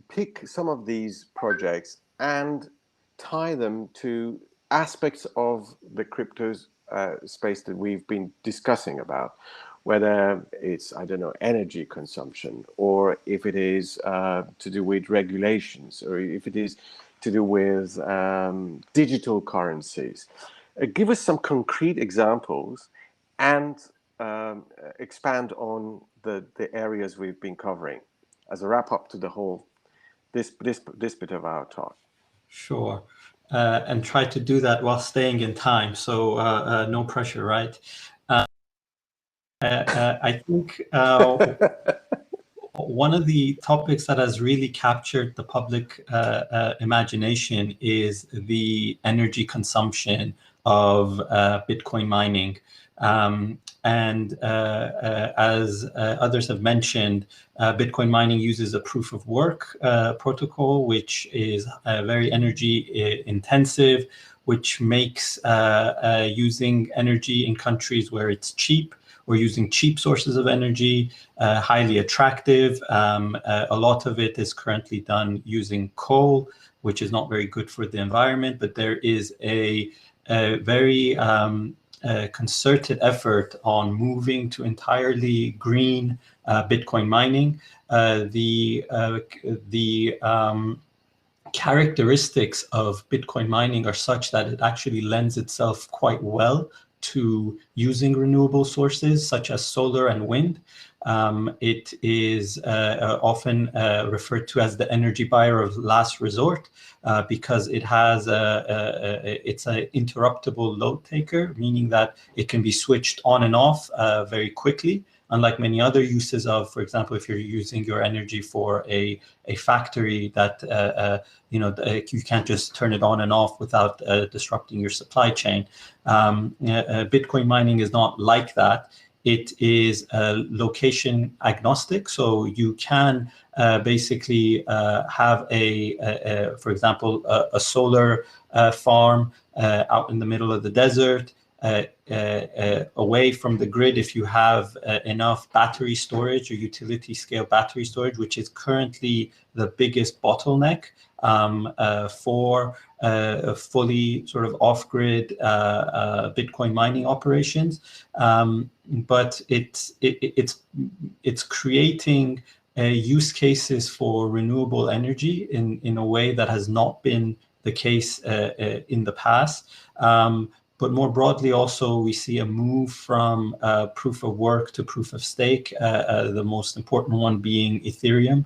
pick some of these projects and tie them to aspects of the crypto space that we've been discussing about, whether it's, I don't know, energy consumption, or if it is to do with regulations, or if it is to do with digital currencies. Give us some concrete examples and expand on the areas we've been covering as a wrap up to the whole this bit of our talk. Sure. And try to do that while staying in time. So no pressure, right? I think one of the topics that has really captured the public imagination is the energy consumption of Bitcoin mining. And as others have mentioned, Bitcoin mining uses a proof of work protocol, which is very energy intensive, which makes using energy in countries where it's cheap or using cheap sources of energy highly attractive. A lot of it is currently done using coal, which is not very good for the environment, but there is a very concerted effort on moving to entirely green Bitcoin mining. The characteristics of Bitcoin mining are such that it actually lends itself quite well to using renewable sources such as solar and wind. It is often referred to as the energy buyer of last resort because it has it's an interruptible load taker, meaning that it can be switched on and off very quickly. Unlike many other uses of, for example, if you're using your energy for a factory that you can't just turn it on and off without disrupting your supply chain. Bitcoin mining is not like that. It is location agnostic, so you can basically have for example, a solar farm out in the middle of the desert, away from the grid if you have enough battery storage or utility scale battery storage, which is currently the biggest bottleneck for fully sort of off-grid Bitcoin mining operations. But it's creating use cases for renewable energy in a way that has not been the case in the past. But more broadly, also, we see a move from proof of work to proof of stake, the most important one being Ethereum,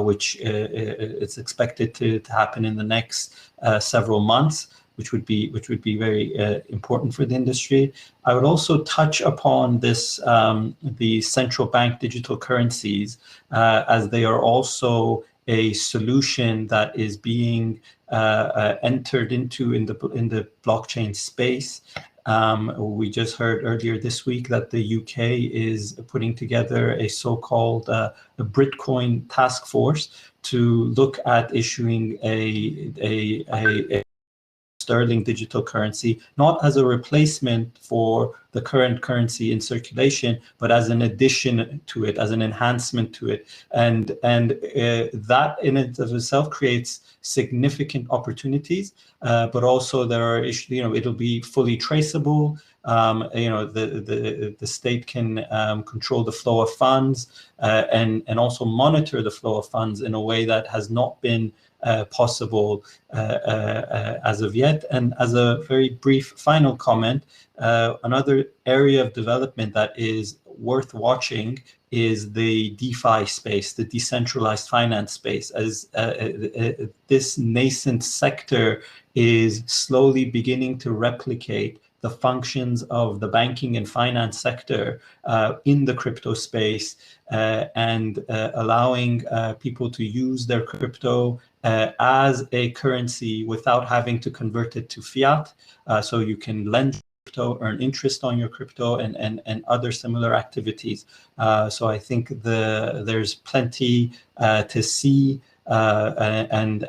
which is expected to happen in the next several months, which would be very important for the industry. I would also touch upon this, the central bank digital currencies, as they are also a solution that is being entered into in the blockchain space. We just heard earlier this week that the UK is putting together a so-called a Bitcoin task force to look at issuing a sterling digital currency, not as a replacement for the current currency in circulation, but as an addition to it, as an enhancement to it. And that in and of itself creates significant opportunities, but also there are issues, it'll be fully traceable. The state can control the flow of funds and also monitor the flow of funds in a way that has not been possible as of yet. And as a very brief final comment, another area of development that is worth watching is the DeFi space, the decentralized finance space, as this nascent sector is slowly beginning to replicate the functions of the banking and finance sector in the crypto space, and allowing people to use their crypto as a currency without having to convert it to fiat. So you can lend crypto, earn interest on your crypto, and other similar activities. So I think there's plenty to see. And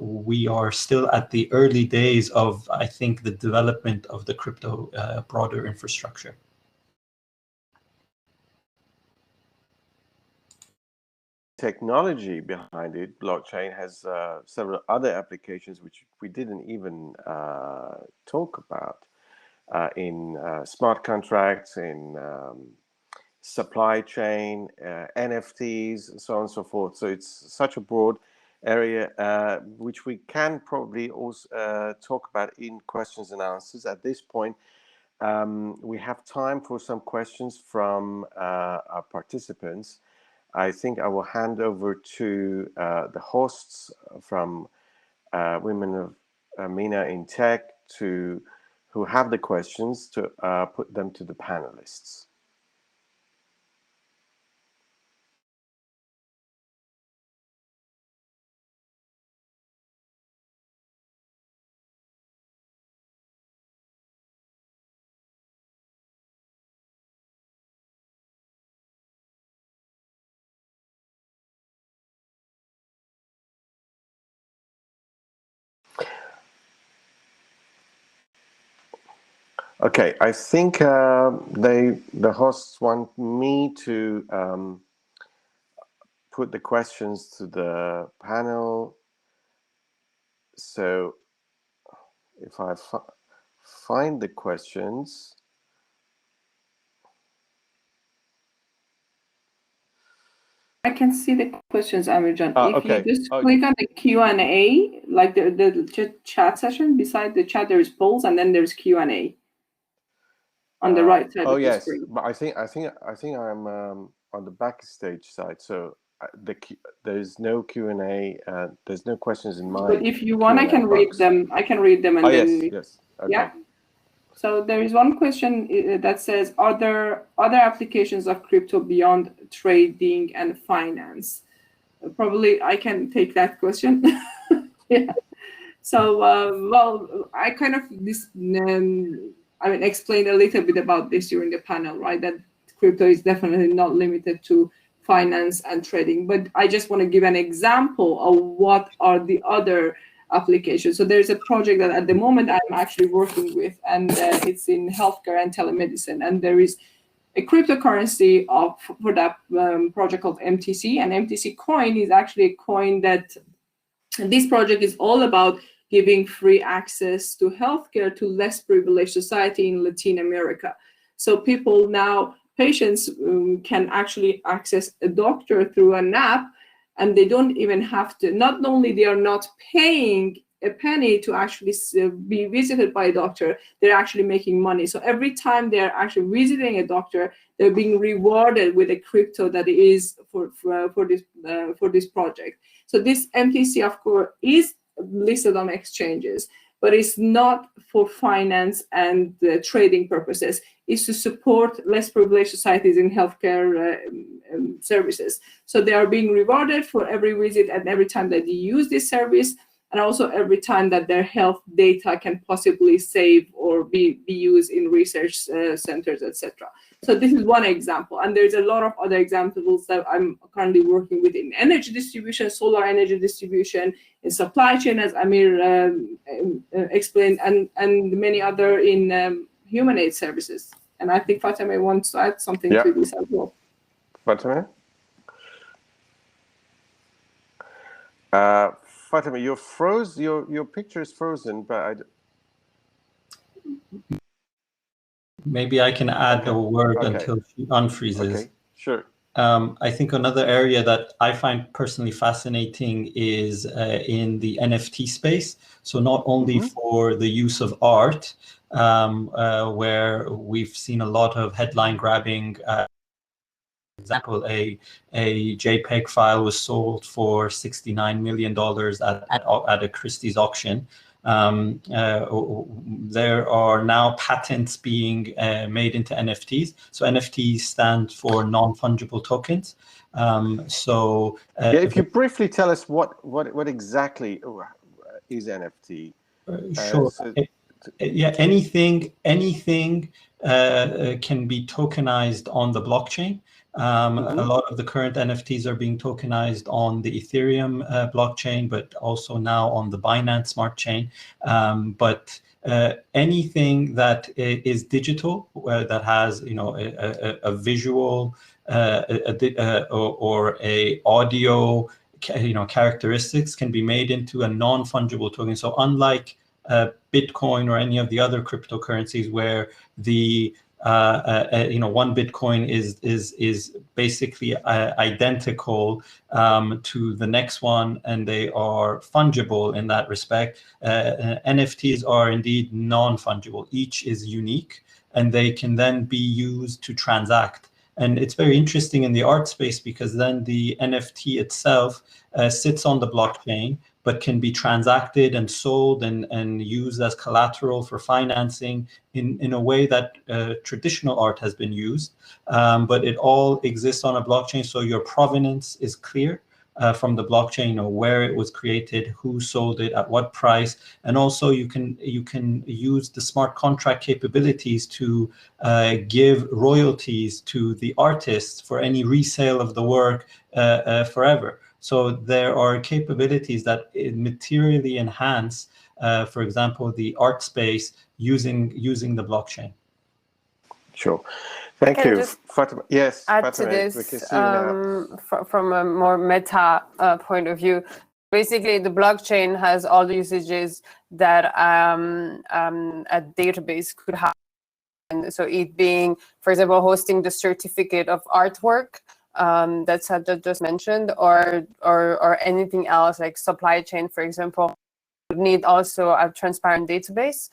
we are still at the early days of, I think, the development of the crypto broader infrastructure. Technology behind it, blockchain has several other applications which we didn't even talk about in smart contracts, in supply chain, NFTs, so on and so forth. So it's such a broad area which we can probably also talk about in questions and answers. At this point, we have time for some questions from our participants. I think I will hand over to the hosts from Women of MENA in Tech who have the questions to put them to the panelists. Okay, I think the hosts want me to put the questions to the panel. So if I find the questions. I can see the questions, Amirjan. If Okay. you just click on the Q&A, like the chat session, beside the chat there is polls, and then there's Q&A on the right side of the yes, screen. but I think I'm on the backstage side. So there's no Q&A. There's no questions in mind. But if you want, I can read them. I can read them, and then yes. Okay. Yeah. So there is one question that says, are there other applications of crypto beyond trading and finance? Probably I can take that question. Yeah. So, well, I kind of explained a little bit about this during the panel, right? That crypto is definitely not limited to finance and trading, but I just want to give an example of what are the other applications. So there's a project that at the moment I'm actually working with, and it's in healthcare and telemedicine, and there is a cryptocurrency for that project called MTC, and MTC coin is actually a coin that, and this project is all about giving free access to healthcare to less privileged society in Latin America. So people now, patients can actually access a doctor through an app, and they don't even have to, not only they are not paying a penny to actually be visited by a doctor, they're actually making money. So every time they're actually visiting a doctor, they're being rewarded with a crypto that is for this project. So this MTC, of course, is listed on exchanges, but it's not for finance and trading purposes. It's to support less privileged societies in healthcare services. So they are being rewarded for every visit and every time that they use this service, and also every time that their health data can possibly save or be used in research centers, etc. So this is one example, and there's a lot of other examples that I'm currently working with in energy distribution, solar energy distribution, in supply chain, as Amir explained, and many other in human aid services. And I think Fatemeh wants to add something to this as well. Fatemeh? Fatemeh, you're froze. Your picture is frozen, but maybe I can add a word until she unfreezes. Okay, sure. I think another area that I find personally fascinating is in the NFT space. So not only for the use of art, where we've seen a lot of headline grabbing. For example, a JPEG file was sold for $69 million at a Christie's auction. There are now patents being made into NFTs. So NFTs stand for non-fungible tokens. If you briefly tell us what exactly is NFT. Sure. Anything can be tokenized on the blockchain. A lot of the current NFTs are being tokenized on the Ethereum blockchain, but also now on the Binance Smart Chain. But anything that is digital, that has a visual or a audio characteristics, can be made into a non-fungible token. So unlike Bitcoin or any of the other cryptocurrencies, where the one Bitcoin is basically identical to the next one, and they are fungible in that respect. NFTs are indeed non-fungible. Each is unique, and they can then be used to transact. And it's very interesting in the art space, because then the NFT itself sits on the blockchain, but can be transacted and sold and used as collateral for financing in a way that traditional art has been used. But it all exists on a blockchain, so your provenance is clear from the blockchain, where it was created, who sold it, at what price, and also you can use the smart contract capabilities to give royalties to the artists for any resale of the work forever. So there are capabilities that materially enhance, for example, the art space using the blockchain. Sure. Thank you. Fatemeh, yes, add Fatemeh, to this, we can see you now. from a more meta point of view. Basically, the blockchain has all the usages that a database could have. And so it being, for example, hosting the certificate of artwork that Sajjad just mentioned, or anything else like supply chain, for example, would need also a transparent database.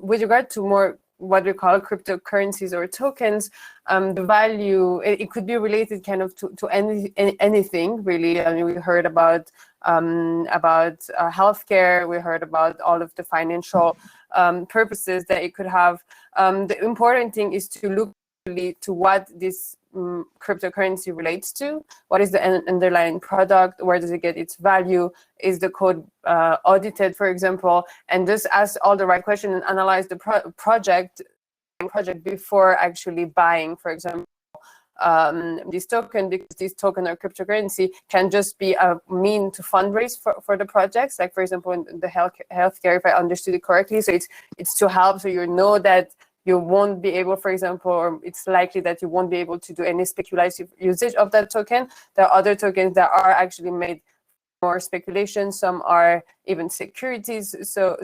With regard to more what we call cryptocurrencies or tokens, the value, it could be related kind of to anything really. I mean, we heard about healthcare, we heard about all of the financial purposes that it could have. The important thing is to look to what this cryptocurrency relates to. What is the underlying product? Where does it get its value? Is the code audited, for example? And just ask all the right questions and analyze the project before actually buying, for example, this token, because this token or cryptocurrency can just be a mean to fundraise for the projects. Like, for example, in the healthcare, if I understood it correctly, so it's to help, so you know that you won't be able, for example, or it's likely that you won't be able to do any speculative usage of that token. There are other tokens that are actually made more speculation. Some are even securities. So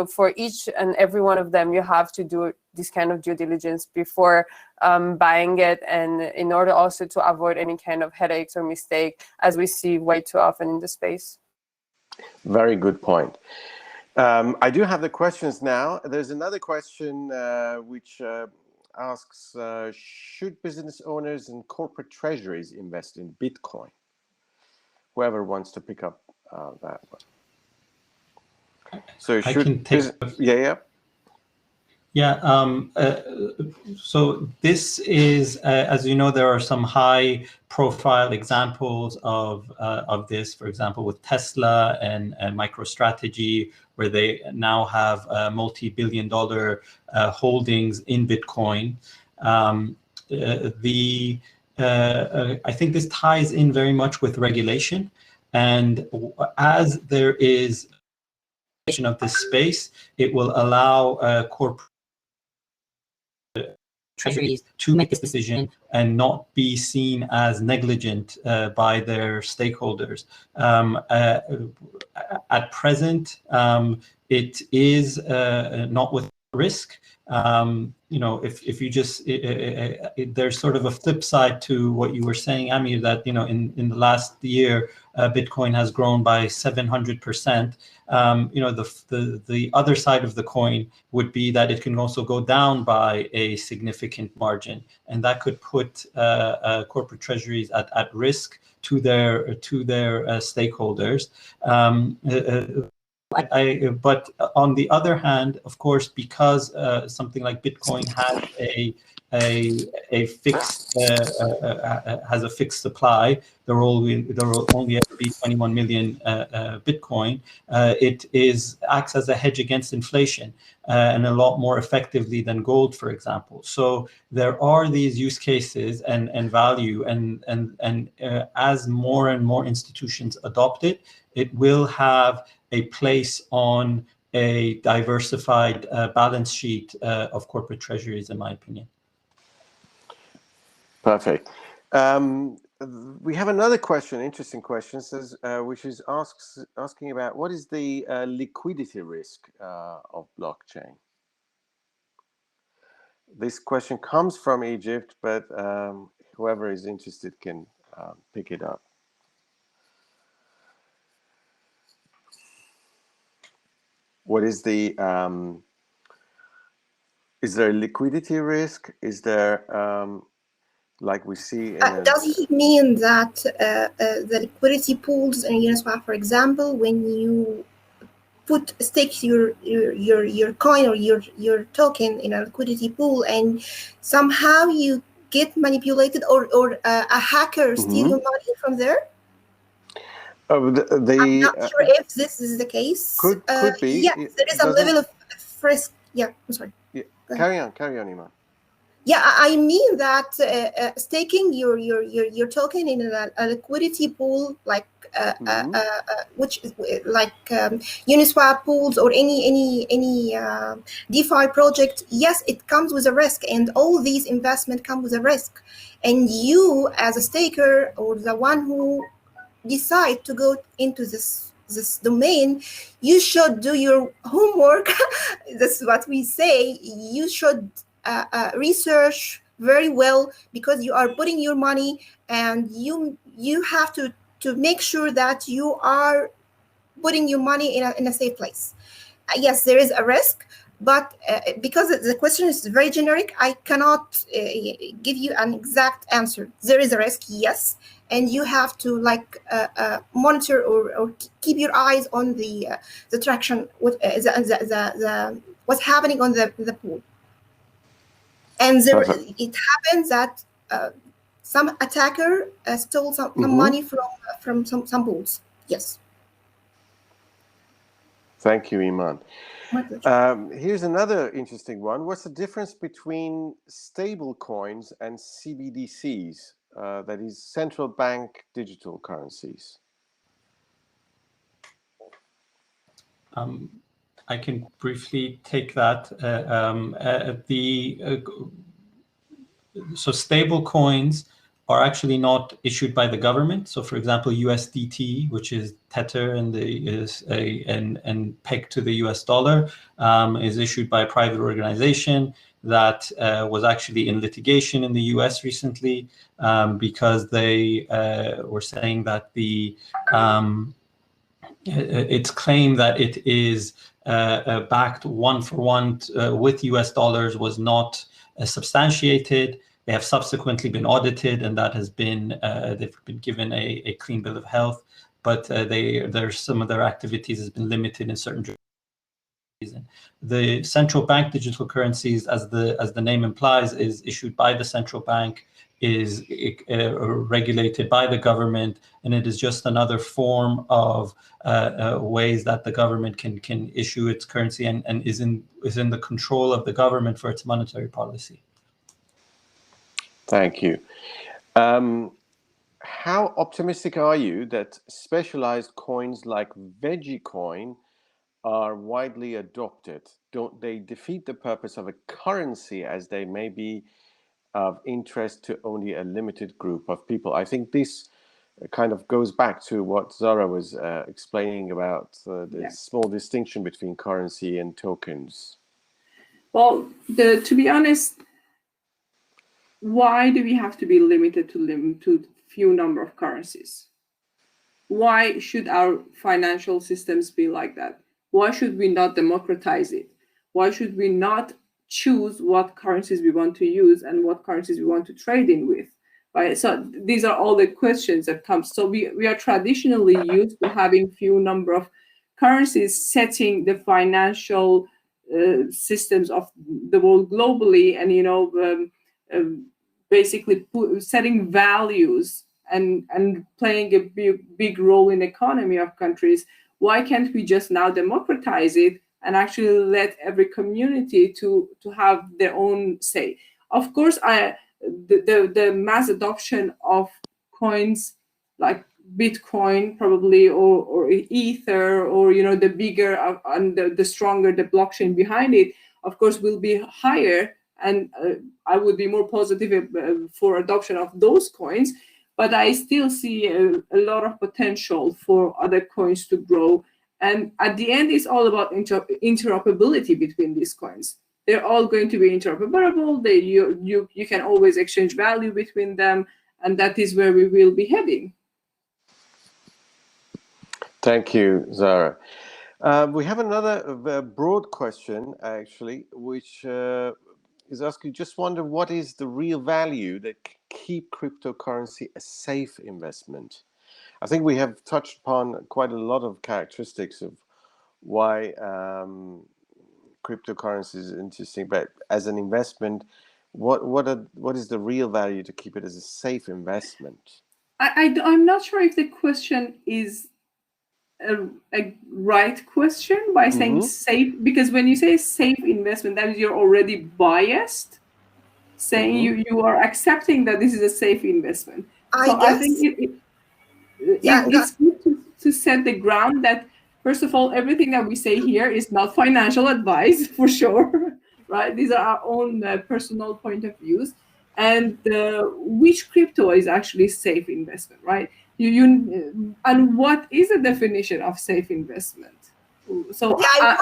for each and every one of them, you have to do this kind of due diligence before buying it, and in order also to avoid any kind of headaches or mistake, as we see way too often in the space. Very good point. I do have the questions now. There's another question which asks, should business owners and corporate treasuries invest in Bitcoin? Whoever wants to pick up that one. So I can take. So this is, as you know, there are some high-profile examples of this. For example, with Tesla and MicroStrategy, where they now have multi-billion-dollar holdings in Bitcoin. I think this ties in very much with regulation, and as there is of this space, it will allow corporate treasuries to make this decision and not be seen as negligent by their stakeholders. At present, it is not with risk. If you just, there's sort of a flip side to what you were saying, Amir, that, in the last year, Bitcoin has grown by 700%. The other side of the coin would be that it can also go down by a significant margin, and that could put corporate treasuries at risk to their stakeholders. But on the other hand, of course, because something like Bitcoin has a fixed has a fixed supply, there will only ever be 21 million Bitcoin. It acts as a hedge against inflation and a lot more effectively than gold, for example. So there are these use cases and value, and as more and more institutions adopt it, it will have a place on a diversified balance sheet of corporate treasuries, in my opinion. Perfect. We have another question, interesting question, says, which is asking about what is the liquidity risk of blockchain? This question comes from Egypt, but whoever is interested can pick it up. What is the, is there a liquidity risk? Is there, like we see in does he mean that the liquidity pools in Uniswap, for example, when you stake your coin or your token in a liquidity pool and somehow you get manipulated or a hacker steal your money from there? I'm not sure if this is the case. Could be. Yes, there is a level of risk. Yeah, I'm sorry. Yeah. Carry on, Eman. Yeah, I mean that staking your token in a liquidity pool, like which is like Uniswap pools or any DeFi project. Yes, it comes with a risk, and all these investment come with a risk. And you, as a staker or the one who decide to go into this domain, you should do your homework. That's what we say. You should research very well, because you are putting your money, and you have to make sure that you are putting your money in a safe place. Yes, there is a risk, But because the question is very generic, I cannot give you an exact answer. There is a risk, yes, and you have to monitor or keep your eyes on the traction with the what's happening on the pool. And it happens that some attacker stole some money from some pools. Yes. Thank you, Eman. Here's another interesting one. What's the difference between stable coins and CBDCs, that is central bank digital currencies? I can briefly take that. So stable coins are actually not issued by the government. So, for example, USDT, which is Tether and and pegged to the US dollar, is issued by a private organization that was actually in litigation in the US recently because they were saying that its claim that it is backed one for one with US dollars was not substantiated. They have subsequently been audited, and that has been they've been given a clean bill of health. But there's some of their activities has been limited in certain jurisdictions. The central bank digital currencies, as the name implies, is issued by the central bank, is regulated by the government, and it is just another form of ways that the government can issue its currency and is in the control of the government for its monetary policy. Thank you. How optimistic are you that specialized coins like Veggie Coin are widely adopted? Don't they defeat the purpose of a currency, as they may be of interest to only a limited group of people? I think this kind of goes back to what Zara was explaining about the small distinction between currency and tokens. Well, to be honest, why do we have to be limited to few number of currencies? Why should our financial systems be like that? Why should we not democratize it? Why should we not choose what currencies we want to use and what currencies we want to trade in with? Right. So these are all the questions that come. So we are traditionally used to having few number of currencies setting the financial systems of the world globally, and basically setting values and playing a big role in the economy of countries. Why can't we just now democratize it and actually let every community to have their own say? Of course, the mass adoption of coins like Bitcoin probably or Ether or the bigger and the stronger the blockchain behind it, of course, will be higher, and I would be more positive for adoption of those coins. But I still see a lot of potential for other coins to grow. And at the end, it's all about interoperability between these coins. They're all going to be interoperable. You can always exchange value between them, and that is where we will be heading. Thank you, Zara. We have another broad question, actually, which is asking, just wonder what is the real value that keep cryptocurrency a safe investment? I think we have touched upon quite a lot of characteristics of why cryptocurrency is interesting, but as an investment, what is the real value to keep it as a safe investment? I'm not sure if the question is a right question by saying safe, because when you say safe investment, that means you're already biased, saying you are accepting that this is a safe investment. I think it's good to set the ground that, first of all, everything that we say here is not financial advice, for sure, right? These are our own personal point of views, and which crypto is actually safe investment, right? And what is the definition of safe investment? So go ahead,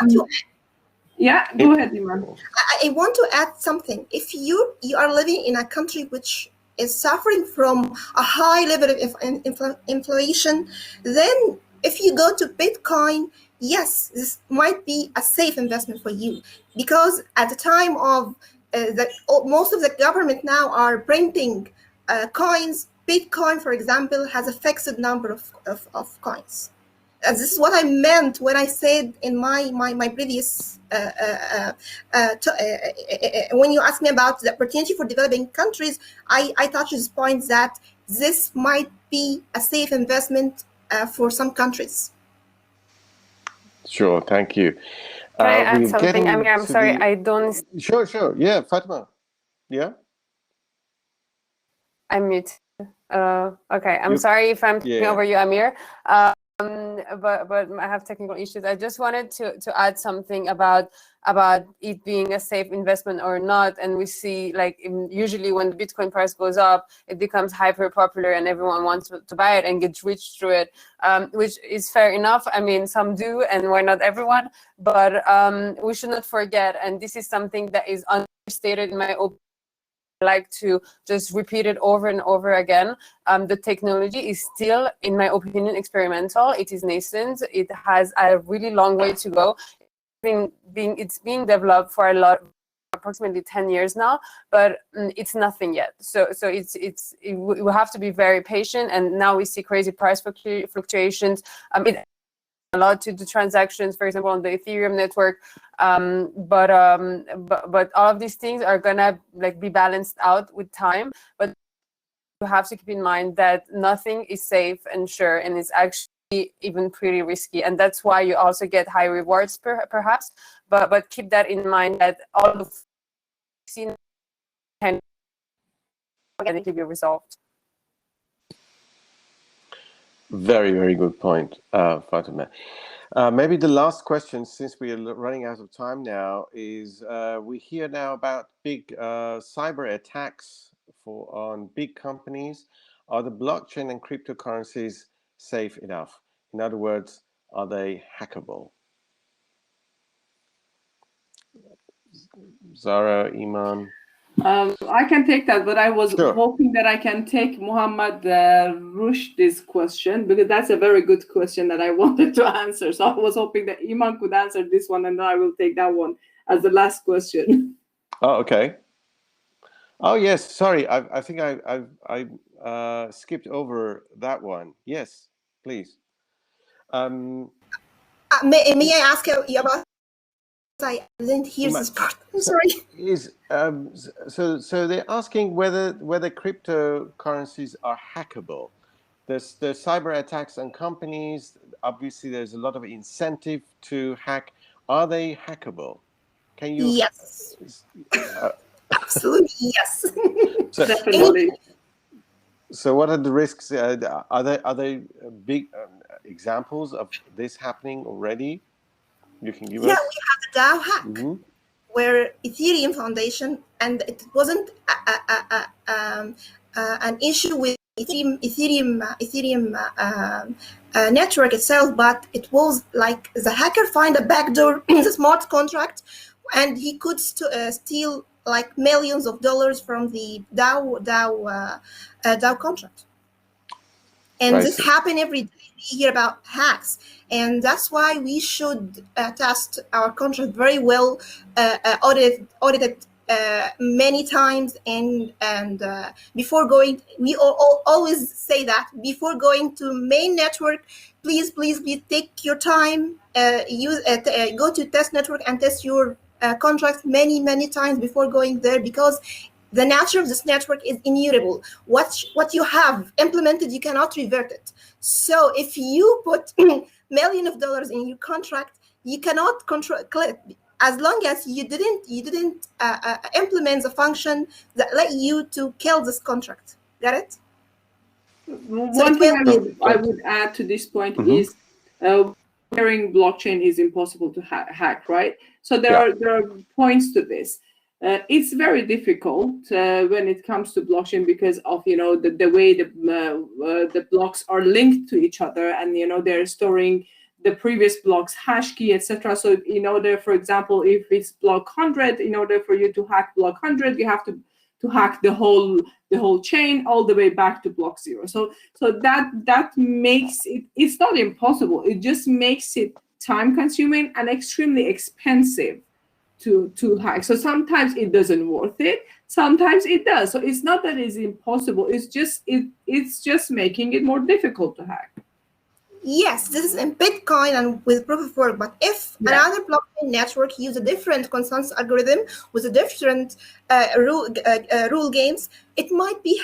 Eman. I want to add something. If you are living in a country which is suffering from a high level of inflation, then if you go to Bitcoin, yes, this might be a safe investment for you, because at the time of most of the government now are printing coins. Bitcoin, for example, has a fixed number of coins. And this is what I meant when I said in my previous when you asked me about the opportunity for developing countries, I touched this point that this might be a safe investment for some countries. Sure, thank you. Can I add something? Amir, I'm sorry, I don't... Sure. Yeah, Fatemeh. Yeah? I'm mute. Okay, I'm sorry if I'm taking over you, Amir. But I have technical issues. I just wanted to add something about it being a safe investment or not. And we see, like, usually when the Bitcoin price goes up, it becomes hyper popular and everyone wants to buy it and get rich through it, which is fair enough. I mean, some do, and why not everyone? But we should not forget, and this is something that is understated in my opinion, like to just repeat it over and over again. The technology is still, in my opinion, experimental. It is nascent. It has a really long way to go. It's being developed for approximately 10 years now, but it's nothing yet. So we have to be very patient. And now we see crazy price fluctuations. It a lot to the transactions, for example, on the Ethereum network, but all of these things are gonna be balanced out with time. But you have to keep in mind that nothing is safe and sure, and it's actually even pretty risky, and that's why you also get high rewards perhaps. But keep that in mind, that all the seen can be resolved. Very, very good point, Fatemeh. Maybe the last question, since we are running out of time now, is we hear now about big cyber attacks on big companies. Are the blockchain and cryptocurrencies safe enough? In other words, are they hackable? Zara, Eman? I can take that, but I was hoping that I can take Muhammad Rushdie's question, because that's a very good question that I wanted to answer. So I was hoping that Eman could answer this one, and then I will take that one as the last question. Oh, okay. Oh, yes. Sorry, I think I skipped over that one. Yes, please. May I ask you about? I didn't hear this part. I'm sorry. So they're asking whether cryptocurrencies are hackable. There's cyber attacks on companies. Obviously, there's a lot of incentive to hack. Are they hackable? Can you? Yes. Absolutely yes. So, definitely. So what are the risks? Are there big examples of this happening already? You can give us? Yeah, we have the DAO hack, where Ethereum Foundation, and it wasn't an issue with Ethereum network itself, but it was like the hacker find a backdoor in the smart contract, and he could steal like millions of dollars from the DAO contract. And this happens every day. We hear about hacks, and that's why we should test our contract very well, audited many times, and before going, we always say that before going to main network, please take your time, go to test network and test your contracts many times before going there, because the nature of this network is immutable. What you have implemented, you cannot revert it. So if you put millions of dollars in your contract, you cannot control it as long as you didn't implement the function that let you to kill this contract. Got it? One thing I would add to this point is sharing blockchain is impossible to hack, right? So there are points to this. It's very difficult when it comes to blockchain because of the way the blocks are linked to each other, and they're storing the previous block's hash key, etc. So in order, for example, if it's block 100, in order for you to hack block 100, you have to hack the whole chain all the way back to block zero. So that makes it, it's not impossible. It just makes it time consuming and extremely expensive to hack. So sometimes it doesn't worth it, sometimes it does. So it's not that it's impossible, it's just making it more difficult to hack. Yes, this is in Bitcoin and with proof of work. But if another blockchain network use a different consensus algorithm with a different rule games, it might be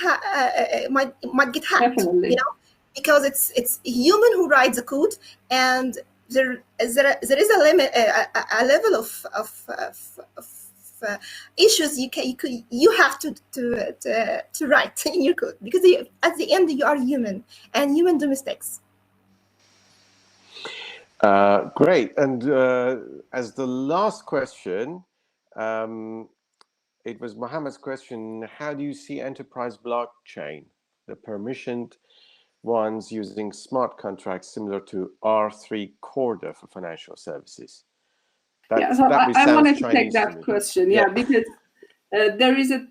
might get hacked. Definitely. You know, because it's a human who writes the code, and there is a limit, a level of issues you have to write in your code, because at the end you are human and human do mistakes. Great. And as the last question, it was Mohammed's question: how do you see enterprise blockchain, the permissioned ones using smart contracts similar to R3 Corda for financial services? So I wanted to take that question, because there is a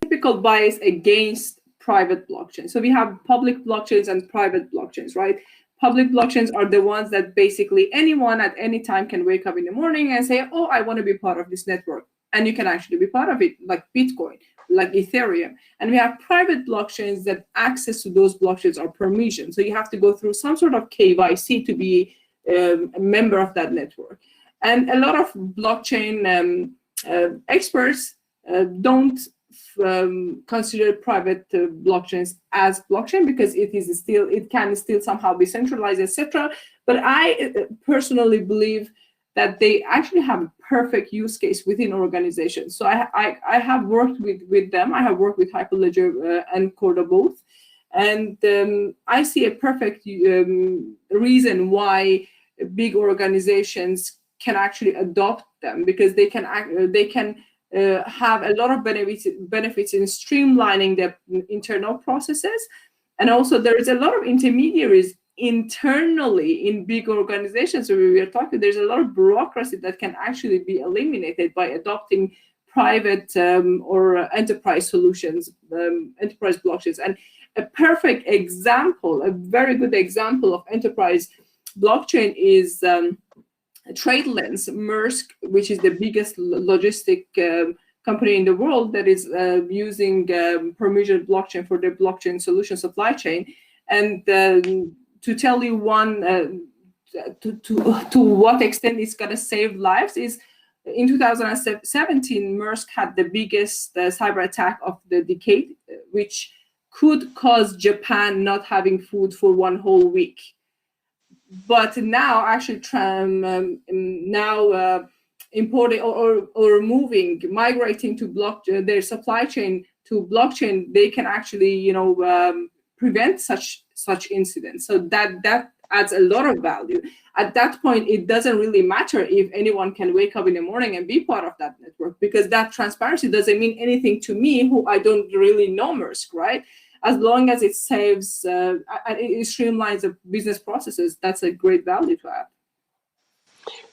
typical bias against private blockchains. So we have public blockchains and private blockchains, right? Public blockchains are the ones that basically anyone at any time can wake up in the morning and say, oh, I want to be part of this network. And you can actually be part of it, like Bitcoin, like Ethereum. And we have private blockchains that access to those blockchains are permissioned. So you have to go through some sort of KYC to be a member of that network. And a lot of blockchain experts don't consider private blockchains as blockchain because it can still somehow be centralized, etc. But I personally believe that they actually have a perfect use case within organizations. So I have worked with them. I have worked with Hyperledger and Corda both, and I see a perfect reason why big organizations can actually adopt them, because they can have a lot of benefits in streamlining their internal processes. And also there is a lot of intermediaries internally in big organizations where we are talking. There's a lot of bureaucracy that can actually be eliminated by adopting private or enterprise solutions, enterprise blockchains. And a perfect example, a very good example of enterprise blockchain is TradeLens, Maersk, which is the biggest logistic company in the world that is using permissioned blockchain for their blockchain solution supply chain. And to tell you to what extent it's going to save lives is, in 2017, Maersk had the biggest cyber attack of the decade, which could cause Japan not having food for one whole week. But now, actually, importing or migrating to their supply chain to blockchain, they can actually, prevent such incidents. So that adds a lot of value. At that point, it doesn't really matter if anyone can wake up in the morning and be part of that network, because that transparency doesn't mean anything to me, who I don't really know Maersk, right? As long as it saves and it streamlines the business processes, that's a great value to add.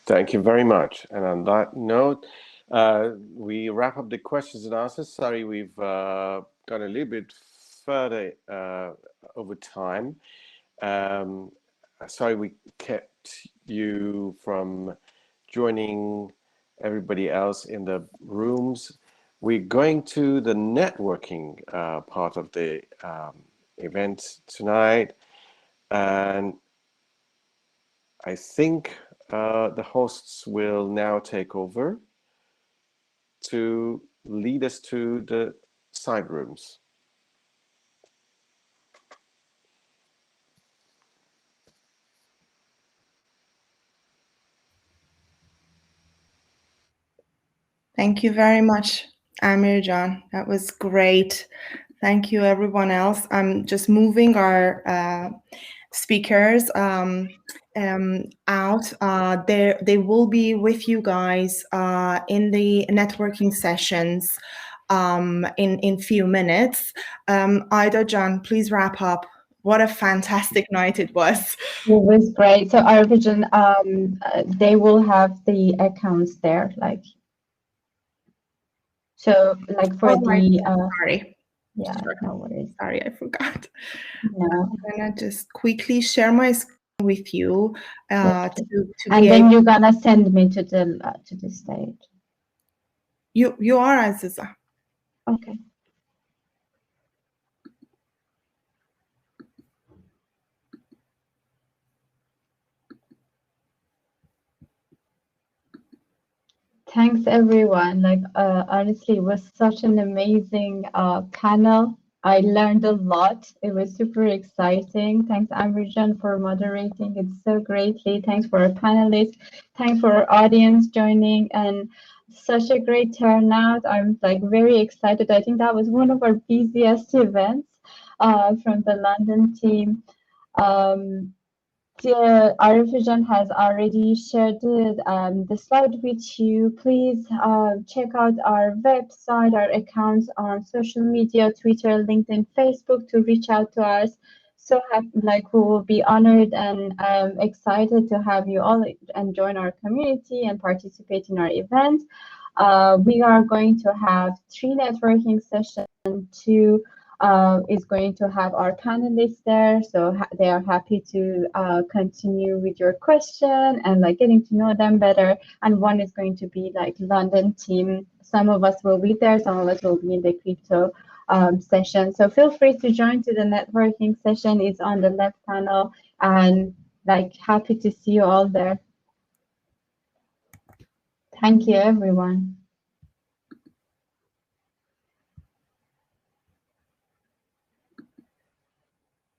Thank you very much. And on that note, we wrap up the questions and answers. Sorry, we've gone a little bit further over time. Sorry we kept you from joining everybody else in the rooms. We're going to the networking part of the event tonight, and I think the hosts will now take over to lead us to the side rooms. Thank you very much, Amir John. That was great. Thank you, everyone else. I'm just moving our speakers out. They will be with you guys in the networking sessions in few minutes. Ida John, please wrap up. What a fantastic night it was. It was great. So our vision, they will have the accounts there, like. So like for right. the Sorry. yeah, no worries. Sorry, I forgot. No. I'm gonna just quickly share my screen with you Yes, to and be then able. you're gonna send me to the stage. You are, Aziza. Okay. Thanks everyone. Like honestly, it was such an amazing panel. I learned a lot. It was super exciting. Thanks Amir for moderating it so greatly. Thanks for our panelists. Thanks for our audience joining, and such a great turnout. I'm like very excited. I think that was one of our busiest events from the London team. Our vision has already shared the slide with you. Please check out our website, our accounts on social media, Twitter, LinkedIn, Facebook to reach out to us. So like we will be honored and excited to have you all and join our community and participate in our event. We are going to have 3 networking sessions, 2 is going to have our panelists there, so they are happy to continue with your question and like getting to know them better. And 1 is going to be like London team. Some of us will be there, some of us will be in the crypto session. So feel free to join to the networking session. It's on the left panel, and like happy to see you all there. Thank you, everyone.